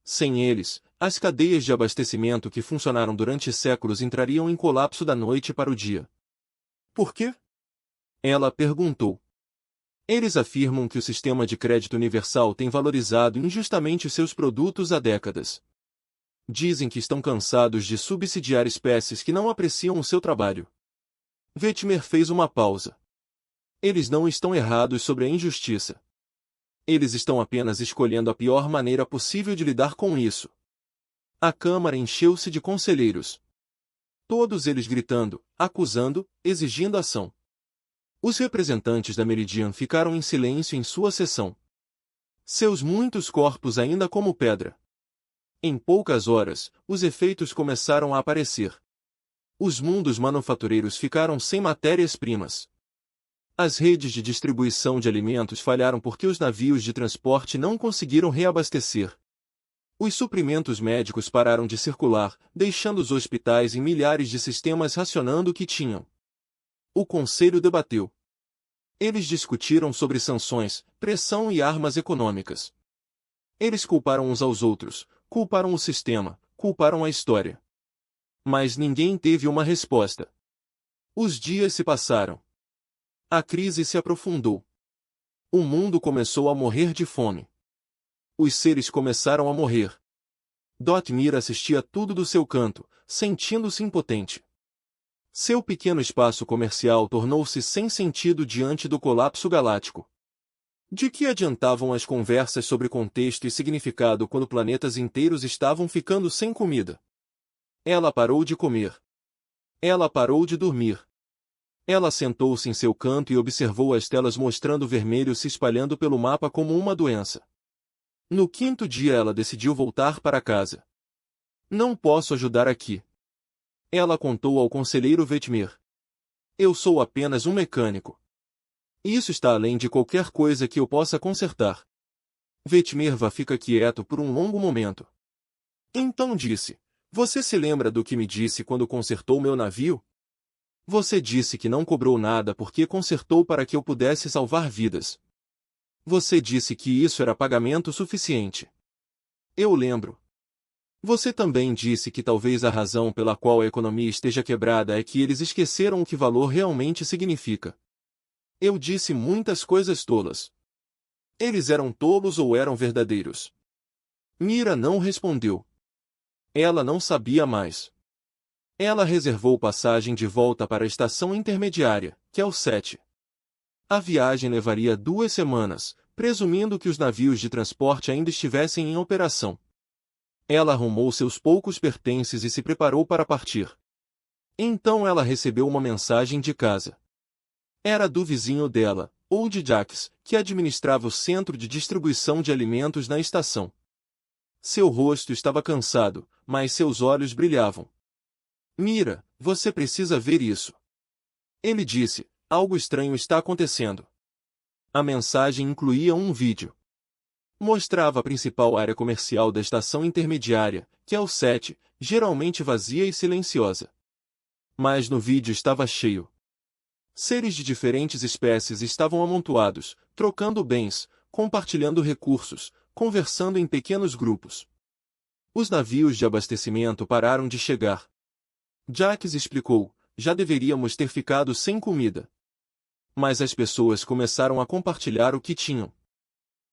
Sem eles, as cadeias de abastecimento que funcionaram durante séculos entrariam em colapso da noite para o dia. Por quê? Ela perguntou. Eles afirmam que o sistema de crédito universal tem valorizado injustamente seus produtos há décadas. Dizem que estão cansados de subsidiar espécies que não apreciam o seu trabalho. Vetmer fez uma pausa. Eles não estão errados sobre a injustiça. Eles estão apenas escolhendo a pior maneira possível de lidar com isso. A Câmara encheu-se de conselheiros. Todos eles gritando, acusando, exigindo ação. Os representantes da Meridian ficaram em silêncio em sua sessão. Seus muitos corpos ainda como pedra. Em poucas horas, os efeitos começaram a aparecer. Os mundos manufatureiros ficaram sem matérias-primas. As redes de distribuição de alimentos falharam porque os navios de transporte não conseguiram reabastecer. Os suprimentos médicos pararam de circular, deixando os hospitais e milhares de sistemas racionando o que tinham. O Conselho debateu. Eles discutiram sobre sanções, pressão e armas econômicas. Eles culparam uns aos outros, culparam o sistema, culparam a história. Mas ninguém teve uma resposta. Os dias se passaram. A crise se aprofundou. O mundo começou a morrer de fome. Os seres começaram a morrer. Dotmir assistia tudo do seu canto, sentindo-se impotente. Seu pequeno espaço comercial tornou-se sem sentido diante do colapso galáctico. De que adiantavam as conversas sobre contexto e significado quando planetas inteiros estavam ficando sem comida? Ela parou de comer. Ela parou de dormir. Ela sentou-se em seu canto e observou as telas mostrando o vermelho se espalhando pelo mapa como uma doença. No quinto dia ela decidiu voltar para casa. Não posso ajudar aqui. Ela contou ao conselheiro Vetmir. Eu sou apenas um mecânico. Isso está além de qualquer coisa que eu possa consertar. Vetmirva fica quieto por um longo momento. Então disse, você se lembra do que me disse quando consertou meu navio? Você disse que não cobrou nada porque consertou para que eu pudesse salvar vidas. Você disse que isso era pagamento suficiente. Eu lembro. Você também disse que talvez a razão pela qual a economia esteja quebrada é que eles esqueceram o que valor realmente significa. Eu disse muitas coisas tolas. Eles eram tolos ou eram verdadeiros? Mira não respondeu. Ela não sabia mais. Ela reservou passagem de volta para a estação intermediária, que é o 7. A viagem levaria 2 semanas, presumindo que os navios de transporte ainda estivessem em operação. Ela arrumou seus poucos pertences e se preparou para partir. Então ela recebeu uma mensagem de casa. Era do vizinho dela, Old Jacks, que administrava o centro de distribuição de alimentos na estação. Seu rosto estava cansado, mas seus olhos brilhavam. Mira, você precisa ver isso. Ele disse, algo estranho está acontecendo. A mensagem incluía um vídeo. Mostrava a principal área comercial da estação intermediária, que é o 7, geralmente vazia e silenciosa. Mas no vídeo estava cheio. Seres de diferentes espécies estavam amontoados, trocando bens, compartilhando recursos, conversando em pequenos grupos. Os navios de abastecimento pararam de chegar. Jacques explicou, já deveríamos ter ficado sem comida. Mas as pessoas começaram a compartilhar o que tinham.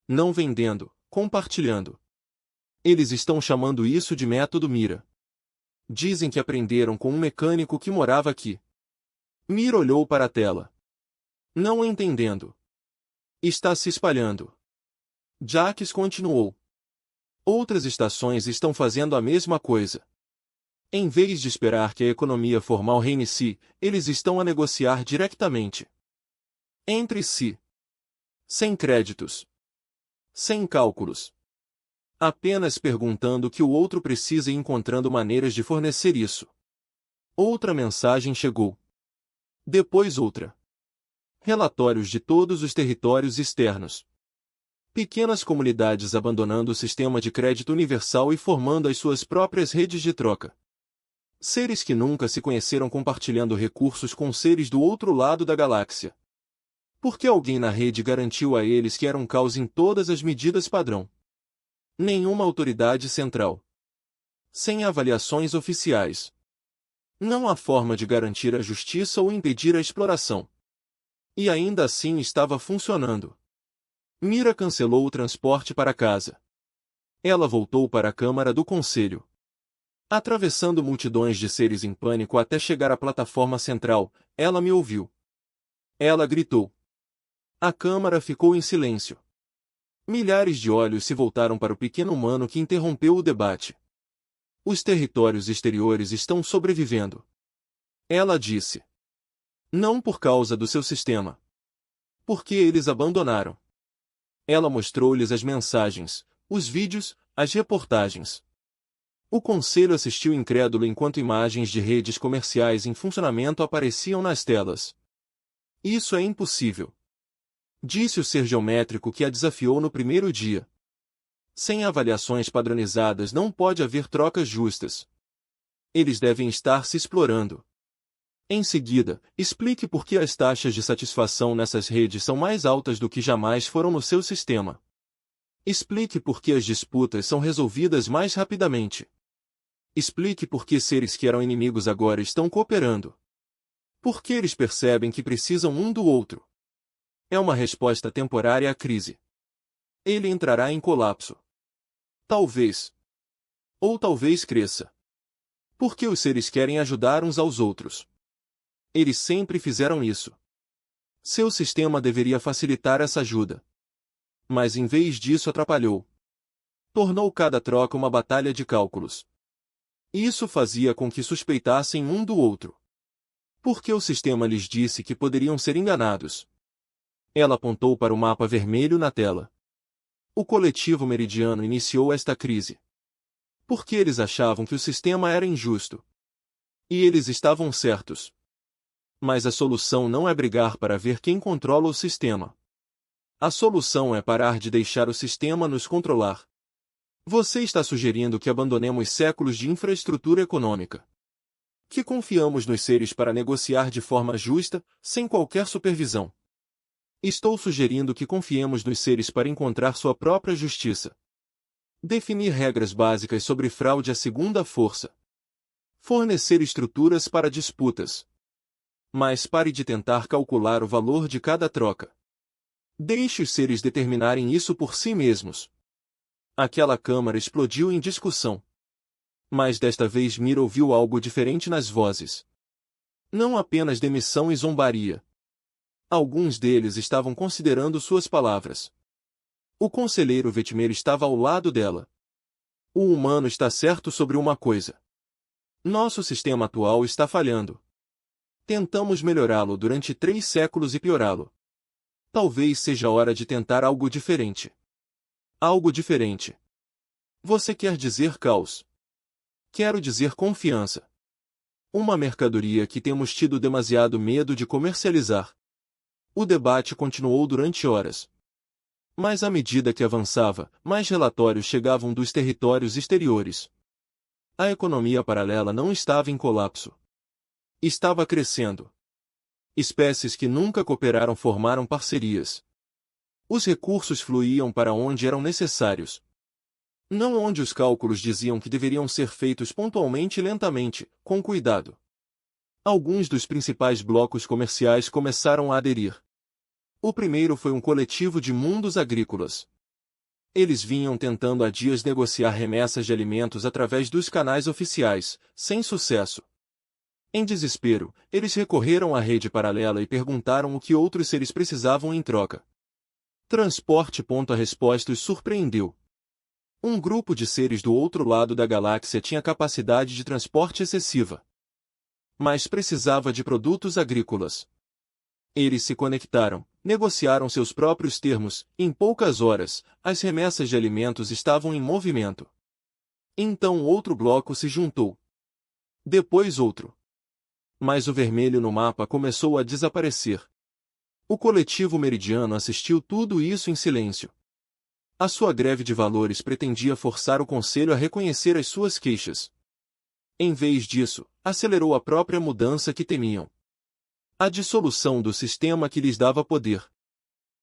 Não vendendo, compartilhando. Eles estão chamando isso de método Mira. Dizem que aprenderam com um mecânico que morava aqui. Mira olhou para a tela. Não entendendo. Está se espalhando. Jacques continuou. Outras estações estão fazendo a mesma coisa. Em vez de esperar que a economia formal reinicie, eles estão a negociar diretamente. Entre si. Sem créditos. Sem cálculos. Apenas perguntando o que o outro precisa e encontrando maneiras de fornecer isso. Outra mensagem chegou. Depois outra. Relatórios de todos os territórios externos. Pequenas comunidades abandonando o sistema de crédito universal e formando as suas próprias redes de troca. Seres que nunca se conheceram compartilhando recursos com seres do outro lado da galáxia. Porque alguém na rede garantiu a eles que era um caos em todas as medidas padrão. Nenhuma autoridade central. Sem avaliações oficiais. Não há forma de garantir a justiça ou impedir a exploração. E ainda assim estava funcionando. Mira cancelou o transporte para casa. Ela voltou para a Câmara do Conselho. Atravessando multidões de seres em pânico até chegar à plataforma central, ela me ouviu. Ela gritou. A Câmara ficou em silêncio. Milhares de olhos se voltaram para o pequeno humano que interrompeu o debate. Os territórios exteriores estão sobrevivendo. Ela disse. Não por causa do seu sistema. Porque eles abandonaram. Ela mostrou-lhes as mensagens, os vídeos, as reportagens. O conselho assistiu incrédulo enquanto imagens de redes comerciais em funcionamento apareciam nas telas. Isso é impossível, disse o ser geométrico que a desafiou no primeiro dia. Sem avaliações padronizadas não pode haver trocas justas. Eles devem estar se explorando. Em seguida, explique por que as taxas de satisfação nessas redes são mais altas do que jamais foram no seu sistema. Explique por que as disputas são resolvidas mais rapidamente. Explique por que seres que eram inimigos agora estão cooperando. Por que eles percebem que precisam um do outro? É uma resposta temporária à crise. Ele entrará em colapso. Talvez. Ou talvez cresça. Porque os seres querem ajudar uns aos outros. Eles sempre fizeram isso. Seu sistema deveria facilitar essa ajuda. Mas em vez disso atrapalhou. Tornou cada troca uma batalha de cálculos. Isso fazia com que suspeitassem um do outro. Porque o sistema lhes disse que poderiam ser enganados. Ela apontou para o mapa vermelho na tela. O coletivo meridiano iniciou esta crise. Porque eles achavam que o sistema era injusto. E eles estavam certos. Mas a solução não é brigar para ver quem controla o sistema. A solução é parar de deixar o sistema nos controlar. Você está sugerindo que abandonemos séculos de infraestrutura econômica. Que confiamos nos seres para negociar de forma justa, sem qualquer supervisão. Estou sugerindo que confiemos nos seres para encontrar sua própria justiça. Definir regras básicas sobre fraude à segunda força. Fornecer estruturas para disputas. Mas pare de tentar calcular o valor de cada troca. Deixe os seres determinarem isso por si mesmos. Aquela câmara explodiu em discussão. Mas desta vez Mira ouviu algo diferente nas vozes. Não apenas demissão e zombaria. Alguns deles estavam considerando suas palavras. O conselheiro Vetimer estava ao lado dela. O humano está certo sobre uma coisa. Nosso sistema atual está falhando. Tentamos melhorá-lo durante 3 séculos e piorá-lo. Talvez seja hora de tentar algo diferente. Algo diferente. Você quer dizer caos? Quero dizer confiança. Uma mercadoria que temos tido demasiado medo de comercializar. O debate continuou durante horas. Mas à medida que avançava, mais relatórios chegavam dos territórios exteriores. A economia paralela não estava em colapso. Estava crescendo. Espécies que nunca cooperaram formaram parcerias. Os recursos fluíam para onde eram necessários. Não onde os cálculos diziam que deveriam ser feitos pontualmente e lentamente, com cuidado. Alguns dos principais blocos comerciais começaram a aderir. O primeiro foi um coletivo de mundos agrícolas. Eles vinham tentando há dias negociar remessas de alimentos através dos canais oficiais, sem sucesso. Em desespero, eles recorreram à rede paralela e perguntaram o que outros seres precisavam em troca. Transporte. A resposta os surpreendeu. Um grupo de seres do outro lado da galáxia tinha capacidade de transporte excessiva. Mas precisava de produtos agrícolas. Eles se conectaram, negociaram seus próprios termos, em poucas horas, as remessas de alimentos estavam em movimento. Então outro bloco se juntou. Depois outro. Mas o vermelho no mapa começou a desaparecer. O coletivo meridiano assistiu tudo isso em silêncio. A sua greve de valores pretendia forçar o conselho a reconhecer as suas queixas. Em vez disso, acelerou a própria mudança que temiam. A dissolução do sistema que lhes dava poder.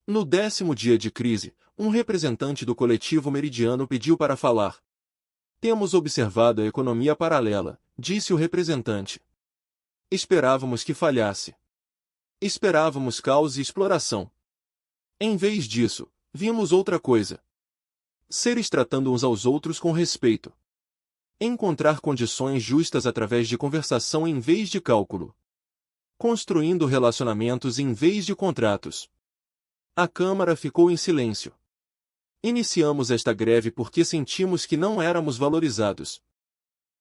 No 10º dia de crise, um representante do coletivo meridiano pediu para falar. Temos observado a economia paralela, disse o representante. Esperávamos que falhasse. Esperávamos caos e exploração. Em vez disso, vimos outra coisa. Seres tratando uns aos outros com respeito. Encontrar condições justas através de conversação em vez de cálculo. Construindo relacionamentos em vez de contratos. A Câmara ficou em silêncio. Iniciamos esta greve porque sentimos que não éramos valorizados.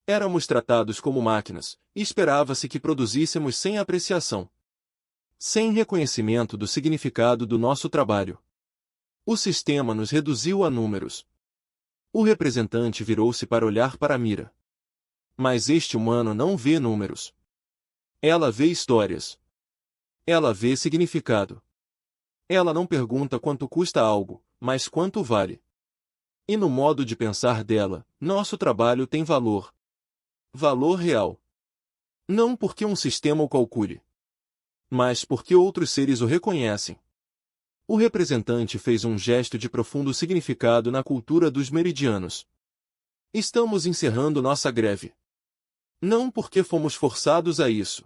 Éramos tratados como máquinas, e esperava-se que produzíssemos sem apreciação. Sem reconhecimento do significado do nosso trabalho. O sistema nos reduziu a números. O representante virou-se para olhar para Mira. Mas este humano não vê números. Ela vê histórias. Ela vê significado. Ela não pergunta quanto custa algo, mas quanto vale. E no modo de pensar dela, nosso trabalho tem valor. Valor real. Não porque um sistema o calcule, mas porque outros seres o reconhecem. O representante fez um gesto de profundo significado na cultura dos meridianos. Estamos encerrando nossa greve. Não porque fomos forçados a isso.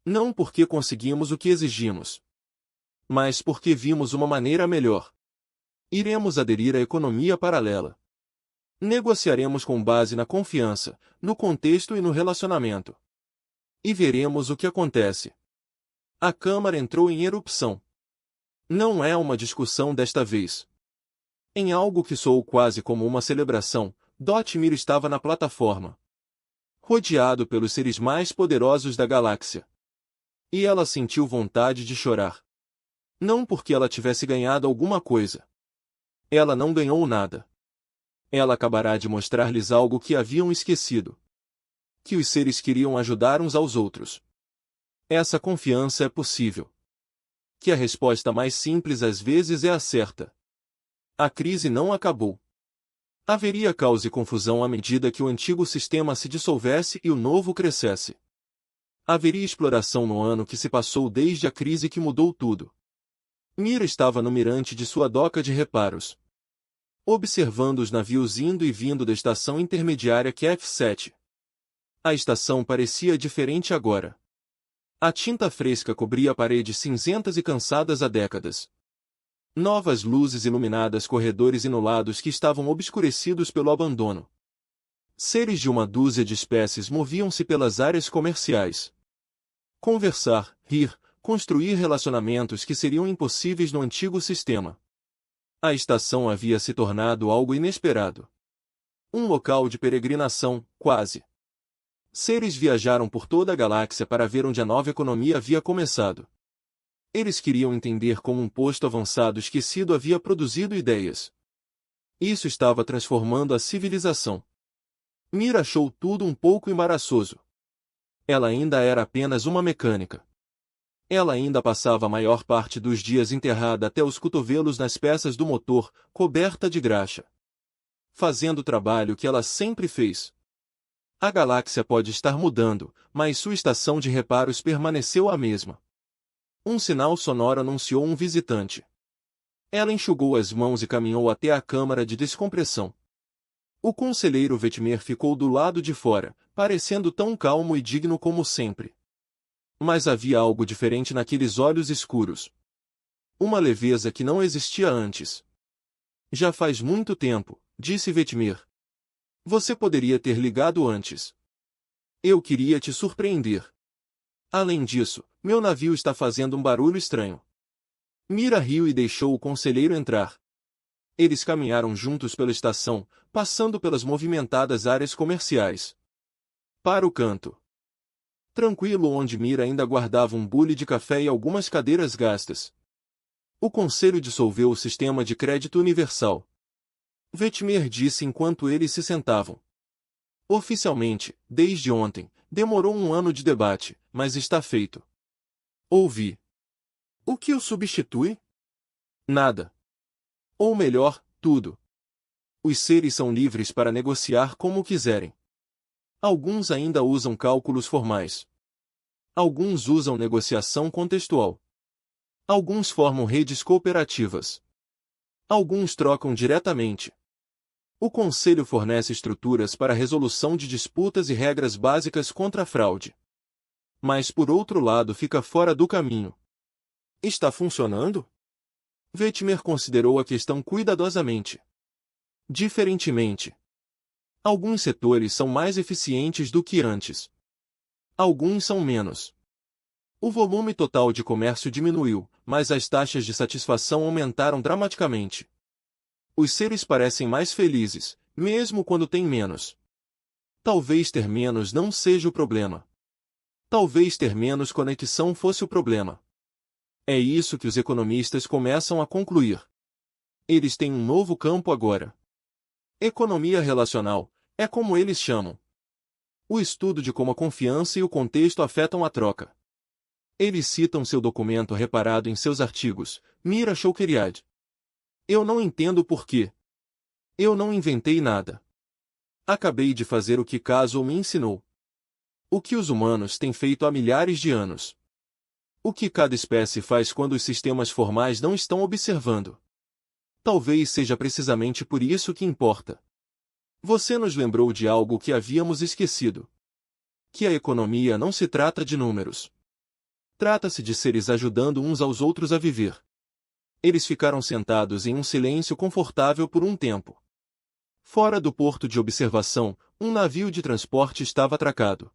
Não porque conseguimos o que exigimos. Mas porque vimos uma maneira melhor. Iremos aderir à economia paralela. Negociaremos com base na confiança, no contexto e no relacionamento. E veremos o que acontece. A Câmara entrou em erupção. Não é uma discussão desta vez. Em algo que soou quase como uma celebração, Dotmir estava na plataforma, rodeado pelos seres mais poderosos da galáxia. E ela sentiu vontade de chorar. Não porque ela tivesse ganhado alguma coisa. Ela não ganhou nada. Ela acabará de mostrar-lhes algo que haviam esquecido. Que os seres queriam ajudar uns aos outros. Essa confiança é possível. Que a resposta mais simples às vezes é a certa. A crise não acabou. Haveria caos e confusão à medida que o antigo sistema se dissolvesse e o novo crescesse. Haveria exploração no ano que se passou desde a crise que mudou tudo. Mira estava no mirante de sua doca de reparos, observando os navios indo e vindo da estação intermediária QF7. A estação parecia diferente agora. A tinta fresca cobria paredes cinzentas e cansadas há décadas. Novas luzes iluminadas corredores inulados que estavam obscurecidos pelo abandono. Seres de uma dúzia de espécies moviam-se pelas áreas comerciais. Conversar, rir, construir relacionamentos que seriam impossíveis no antigo sistema. A estação havia se tornado algo inesperado. Um local de peregrinação, quase. Seres viajaram por toda a galáxia para ver onde a nova economia havia começado. Eles queriam entender como um posto avançado esquecido havia produzido ideias. Isso estava transformando a civilização. Mira achou tudo um pouco embaraçoso. Ela ainda era apenas uma mecânica. Ela ainda passava a maior parte dos dias enterrada até os cotovelos nas peças do motor, coberta de graxa. Fazendo o trabalho que ela sempre fez. A galáxia pode estar mudando, mas sua estação de reparos permaneceu a mesma. Um sinal sonoro anunciou um visitante. Ela enxugou as mãos e caminhou até a câmara de descompressão. O conselheiro Vetmer ficou do lado de fora, parecendo tão calmo e digno como sempre. Mas havia algo diferente naqueles olhos escuros. Uma leveza que não existia antes. Já faz muito tempo, disse Vetmer. Você poderia ter ligado antes. Eu queria te surpreender. Além disso, meu navio está fazendo um barulho estranho. Mira riu e deixou o conselheiro entrar. Eles caminharam juntos pela estação, passando pelas movimentadas áreas comerciais. Para o canto tranquilo onde Mira ainda guardava um bule de café e algumas cadeiras gastas. O conselho dissolveu o sistema de crédito universal. Vetmer disse enquanto eles se sentavam. Oficialmente, desde ontem, demorou um ano de debate, mas está feito. Ouvi. O que o substitui? Nada. Ou melhor, tudo. Os seres são livres para negociar como quiserem. Alguns ainda usam cálculos formais. Alguns usam negociação contextual. Alguns formam redes cooperativas. Alguns trocam diretamente. O Conselho fornece estruturas para a resolução de disputas e regras básicas contra a fraude. Mas por outro lado fica fora do caminho. Está funcionando? Vetmer considerou a questão cuidadosamente. Diferentemente. Alguns setores são mais eficientes do que antes. Alguns são menos. O volume total de comércio diminuiu, mas as taxas de satisfação aumentaram dramaticamente. Os seres parecem mais felizes, mesmo quando têm menos. Talvez ter menos não seja o problema. Talvez ter menos conexão fosse o problema. É isso que os economistas começam a concluir. Eles têm um novo campo agora. Economia relacional é como eles chamam. O estudo de como a confiança e o contexto afetam a troca. Eles citam seu documento reparado em seus artigos, Mira Shokeriad. Eu não entendo por quê. Eu não inventei nada. Acabei de fazer o que Caso me ensinou. O que os humanos têm feito há milhares de anos. O que cada espécie faz quando os sistemas formais não estão observando. Talvez seja precisamente por isso que importa. Você nos lembrou de algo que havíamos esquecido. Que a economia não se trata de números. Trata-se de seres ajudando uns aos outros a viver. Eles ficaram sentados em um silêncio confortável por um tempo. Fora do porto de observação, um navio de transporte estava atracado.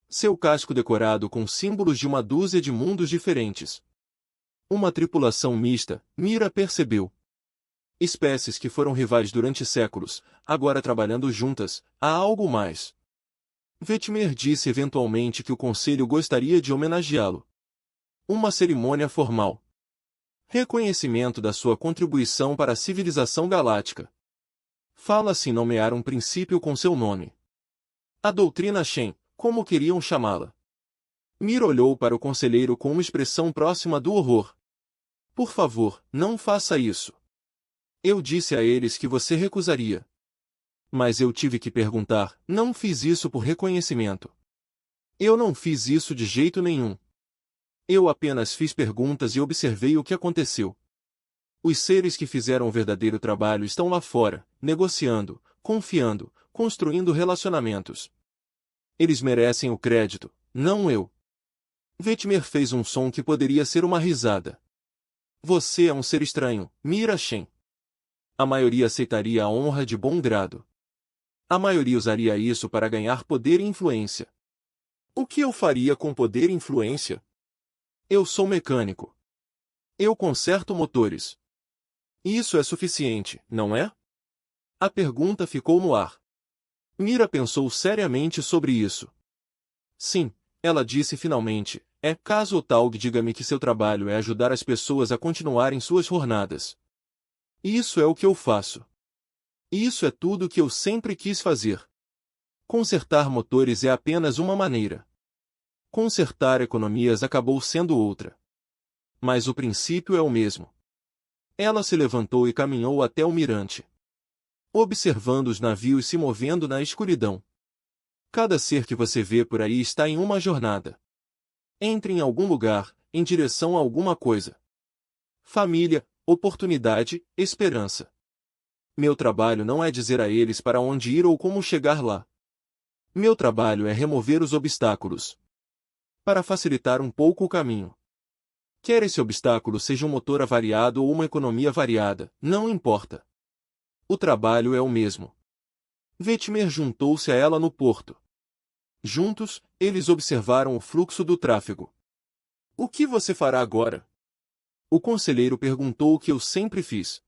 Seu casco decorado com símbolos de uma dúzia de mundos diferentes. Uma tripulação mista, Mira percebeu. Espécies que foram rivais durante séculos, agora trabalhando juntas, há algo mais. Vetmer disse eventualmente que o conselho gostaria de homenageá-lo. Uma cerimônia formal. Reconhecimento da sua contribuição para a civilização galáctica. Fala-se em nomear um princípio com seu nome. A doutrina Shen, como queriam chamá-la. Mir olhou para o conselheiro com uma expressão próxima do horror. Por favor, não faça isso. Eu disse a eles que você recusaria. Mas eu tive que perguntar, não fiz isso por reconhecimento. Eu não fiz isso de jeito nenhum. Eu apenas fiz perguntas e observei o que aconteceu. Os seres que fizeram o verdadeiro trabalho estão lá fora, negociando, confiando, construindo relacionamentos. Eles merecem o crédito, não eu. Vetmer fez um som que poderia ser uma risada. Você é um ser estranho, Mira Shen. A maioria aceitaria a honra de bom grado. A maioria usaria isso para ganhar poder e influência. O que eu faria com poder e influência? Eu sou mecânico. Eu conserto motores. Isso é suficiente, não é? A pergunta ficou no ar. Mira pensou seriamente sobre isso. Sim, ela disse finalmente, caso o Taug diga-me que seu trabalho é ajudar as pessoas a continuarem suas jornadas. Isso é o que eu faço. Isso é tudo o que eu sempre quis fazer. Consertar motores é apenas uma maneira. Consertar economias acabou sendo outra. Mas o princípio é o mesmo. Ela se levantou e caminhou até o mirante. Observando os navios se movendo na escuridão. Cada ser que você vê por aí está em uma jornada. Entre em algum lugar, em direção a alguma coisa. Família, oportunidade, esperança. Meu trabalho não é dizer a eles para onde ir ou como chegar lá. Meu trabalho é remover os obstáculos. Para facilitar um pouco o caminho. Quer esse obstáculo seja um motor avariado ou uma economia variada, não importa. O trabalho é o mesmo. Vetmer juntou-se a ela no porto. Juntos, eles observaram o fluxo do tráfego. O que você fará agora? O conselheiro perguntou o que eu sempre fiz.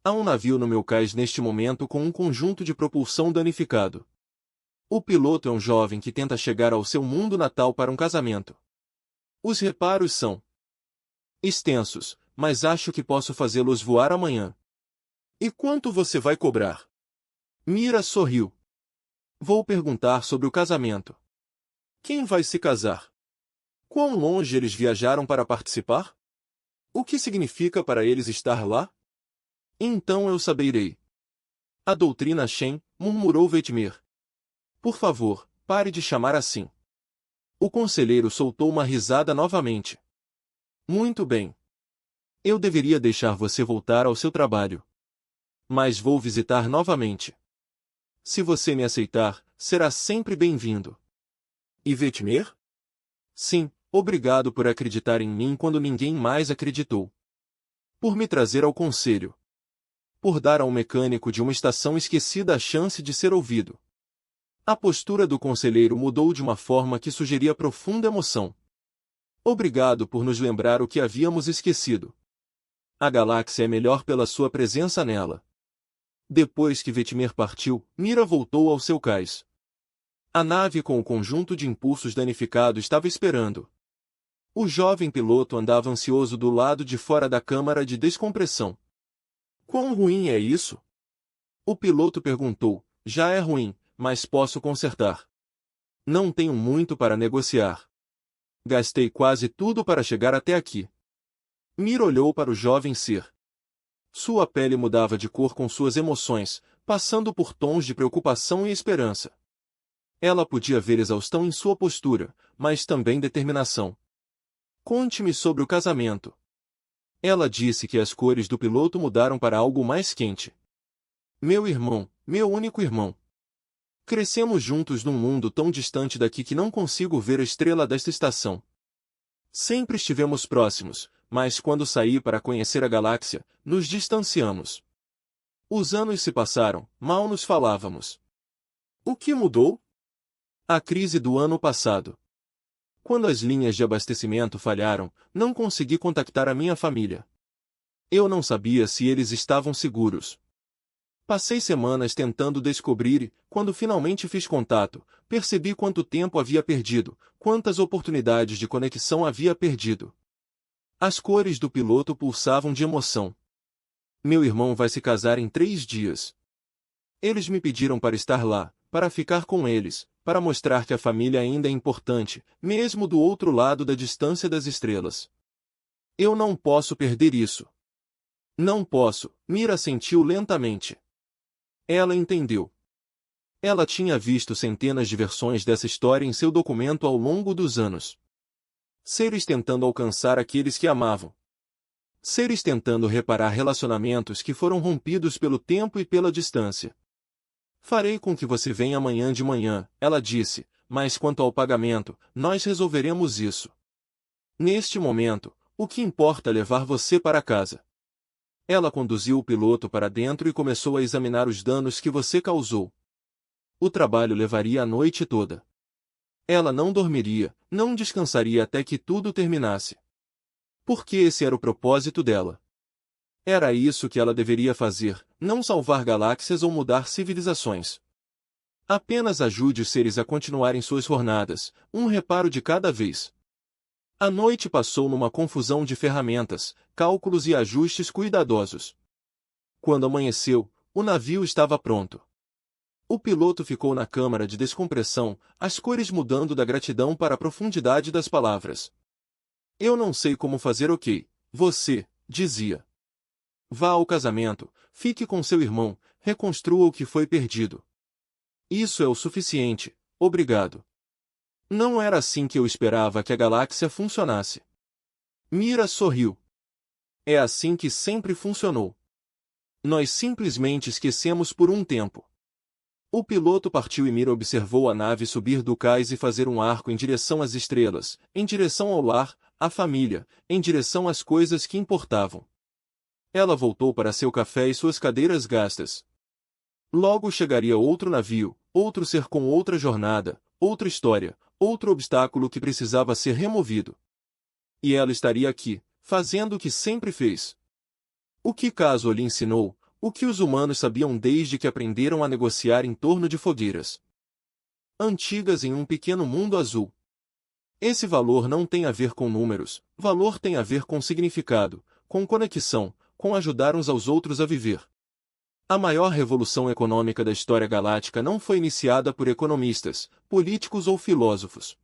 Há um navio no meu cais neste momento com um conjunto de propulsão danificado. O piloto é um jovem que tenta chegar ao seu mundo natal para um casamento. Os reparos são extensos, mas acho que posso fazê-los voar amanhã. E quanto você vai cobrar? Mira sorriu. Vou perguntar sobre o casamento. Quem vai se casar? Quão longe eles viajaram para participar? O que significa para eles estar lá? Então eu saberei. A doutrina Shen, murmurou Vetmer. Por favor, pare de chamar assim. O conselheiro soltou uma risada novamente. Muito bem. Eu deveria deixar você voltar ao seu trabalho. Mas vou visitar novamente. Se você me aceitar, será sempre bem-vindo. E Vetmer? Sim, obrigado por acreditar em mim quando ninguém mais acreditou. Por me trazer ao conselho. Por dar a um mecânico de uma estação esquecida a chance de ser ouvido. A postura do conselheiro mudou de uma forma que sugeria profunda emoção. Obrigado por nos lembrar o que havíamos esquecido. A galáxia é melhor pela sua presença nela. Depois que Vetmer partiu, Mira voltou ao seu cais. A nave com o conjunto de impulsos danificado estava esperando. O jovem piloto andava ansioso do lado de fora da câmara de descompressão. Quão ruim é isso? O piloto perguntou, já é ruim, mas posso consertar. Não tenho muito para negociar. Gastei quase tudo para chegar até aqui. Mir olhou para o jovem ser. Sua pele mudava de cor com suas emoções, passando por tons de preocupação e esperança. Ela podia ver exaustão em sua postura, mas também determinação. Conte-me sobre o casamento. Ela disse que as cores do piloto mudaram para algo mais quente. Meu irmão, meu único irmão. Crescemos juntos num mundo tão distante daqui que não consigo ver a estrela desta estação. Sempre estivemos próximos, mas quando saí para conhecer a galáxia, nos distanciamos. Os anos se passaram, mal nos falávamos. O que mudou? A crise do ano passado. Quando as linhas de abastecimento falharam, não consegui contactar a minha família. Eu não sabia se eles estavam seguros. Passei semanas tentando descobrir e, quando finalmente fiz contato, percebi quanto tempo havia perdido, quantas oportunidades de conexão havia perdido. As cores do piloto pulsavam de emoção. Meu irmão vai se casar em 3 dias. Eles me pediram para estar lá, para ficar com eles, para mostrar que a família ainda é importante, mesmo do outro lado da distância das estrelas. Eu não posso perder isso. Não posso, Mira sentiu lentamente. Ela entendeu. Ela tinha visto centenas de versões dessa história em seu documento ao longo dos anos. Seres tentando alcançar aqueles que amavam. Seres tentando reparar relacionamentos que foram rompidos pelo tempo e pela distância. Farei com que você venha amanhã de manhã, ela disse, mas quanto ao pagamento, nós resolveremos isso. Neste momento, o que importa é levar você para casa. Ela conduziu o piloto para dentro e começou a examinar os danos que você causou. O trabalho levaria a noite toda. Ela não dormiria, não descansaria até que tudo terminasse. Porque esse era o propósito dela. Era isso que ela deveria fazer, não salvar galáxias ou mudar civilizações. Apenas ajude os seres a continuarem suas jornadas, um reparo de cada vez. A noite passou numa confusão de ferramentas, cálculos e ajustes cuidadosos. Quando amanheceu, o navio estava pronto. O piloto ficou na câmara de descompressão, as cores mudando da gratidão para a profundidade das palavras. Eu não sei como fazer você, dizia. Vá ao casamento, fique com seu irmão, reconstrua o que foi perdido. Isso é o suficiente, obrigado. Não era assim que eu esperava que a galáxia funcionasse. Mira sorriu. É assim que sempre funcionou. Nós simplesmente esquecemos por um tempo. O piloto partiu e Mira observou a nave subir do cais e fazer um arco em direção às estrelas, em direção ao lar, à família, em direção às coisas que importavam. Ela voltou para seu café e suas cadeiras gastas. Logo chegaria outro navio, outro ser com outra jornada, outra história, outro obstáculo que precisava ser removido. E ela estaria aqui, fazendo o que sempre fez. O que Caso lhe ensinou, o que os humanos sabiam desde que aprenderam a negociar em torno de fogueiras antigas em um pequeno mundo azul. Esse valor não tem a ver com números, valor tem a ver com significado, com conexão, com ajudar uns aos outros a viver. A maior revolução econômica da história galáctica não foi iniciada por economistas, políticos ou filósofos.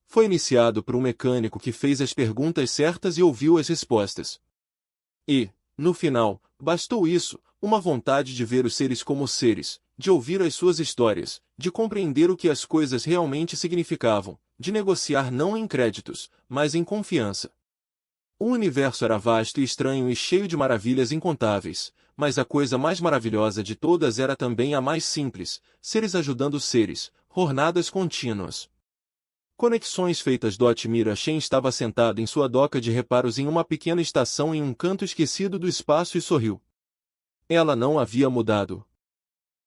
Foi iniciado por um mecânico que fez as perguntas certas e ouviu as respostas. E, no final, bastou isso, uma vontade de ver os seres como seres, de ouvir as suas histórias, de compreender o que as coisas realmente significavam, de negociar não em créditos, mas em confiança. O universo era vasto e estranho e cheio de maravilhas incontáveis, mas a coisa mais maravilhosa de todas era também a mais simples, seres ajudando seres, jornadas contínuas. Conexões feitas. Mira Shen estava sentada em sua doca de reparos em uma pequena estação em um canto esquecido do espaço e sorriu. Ela não havia mudado,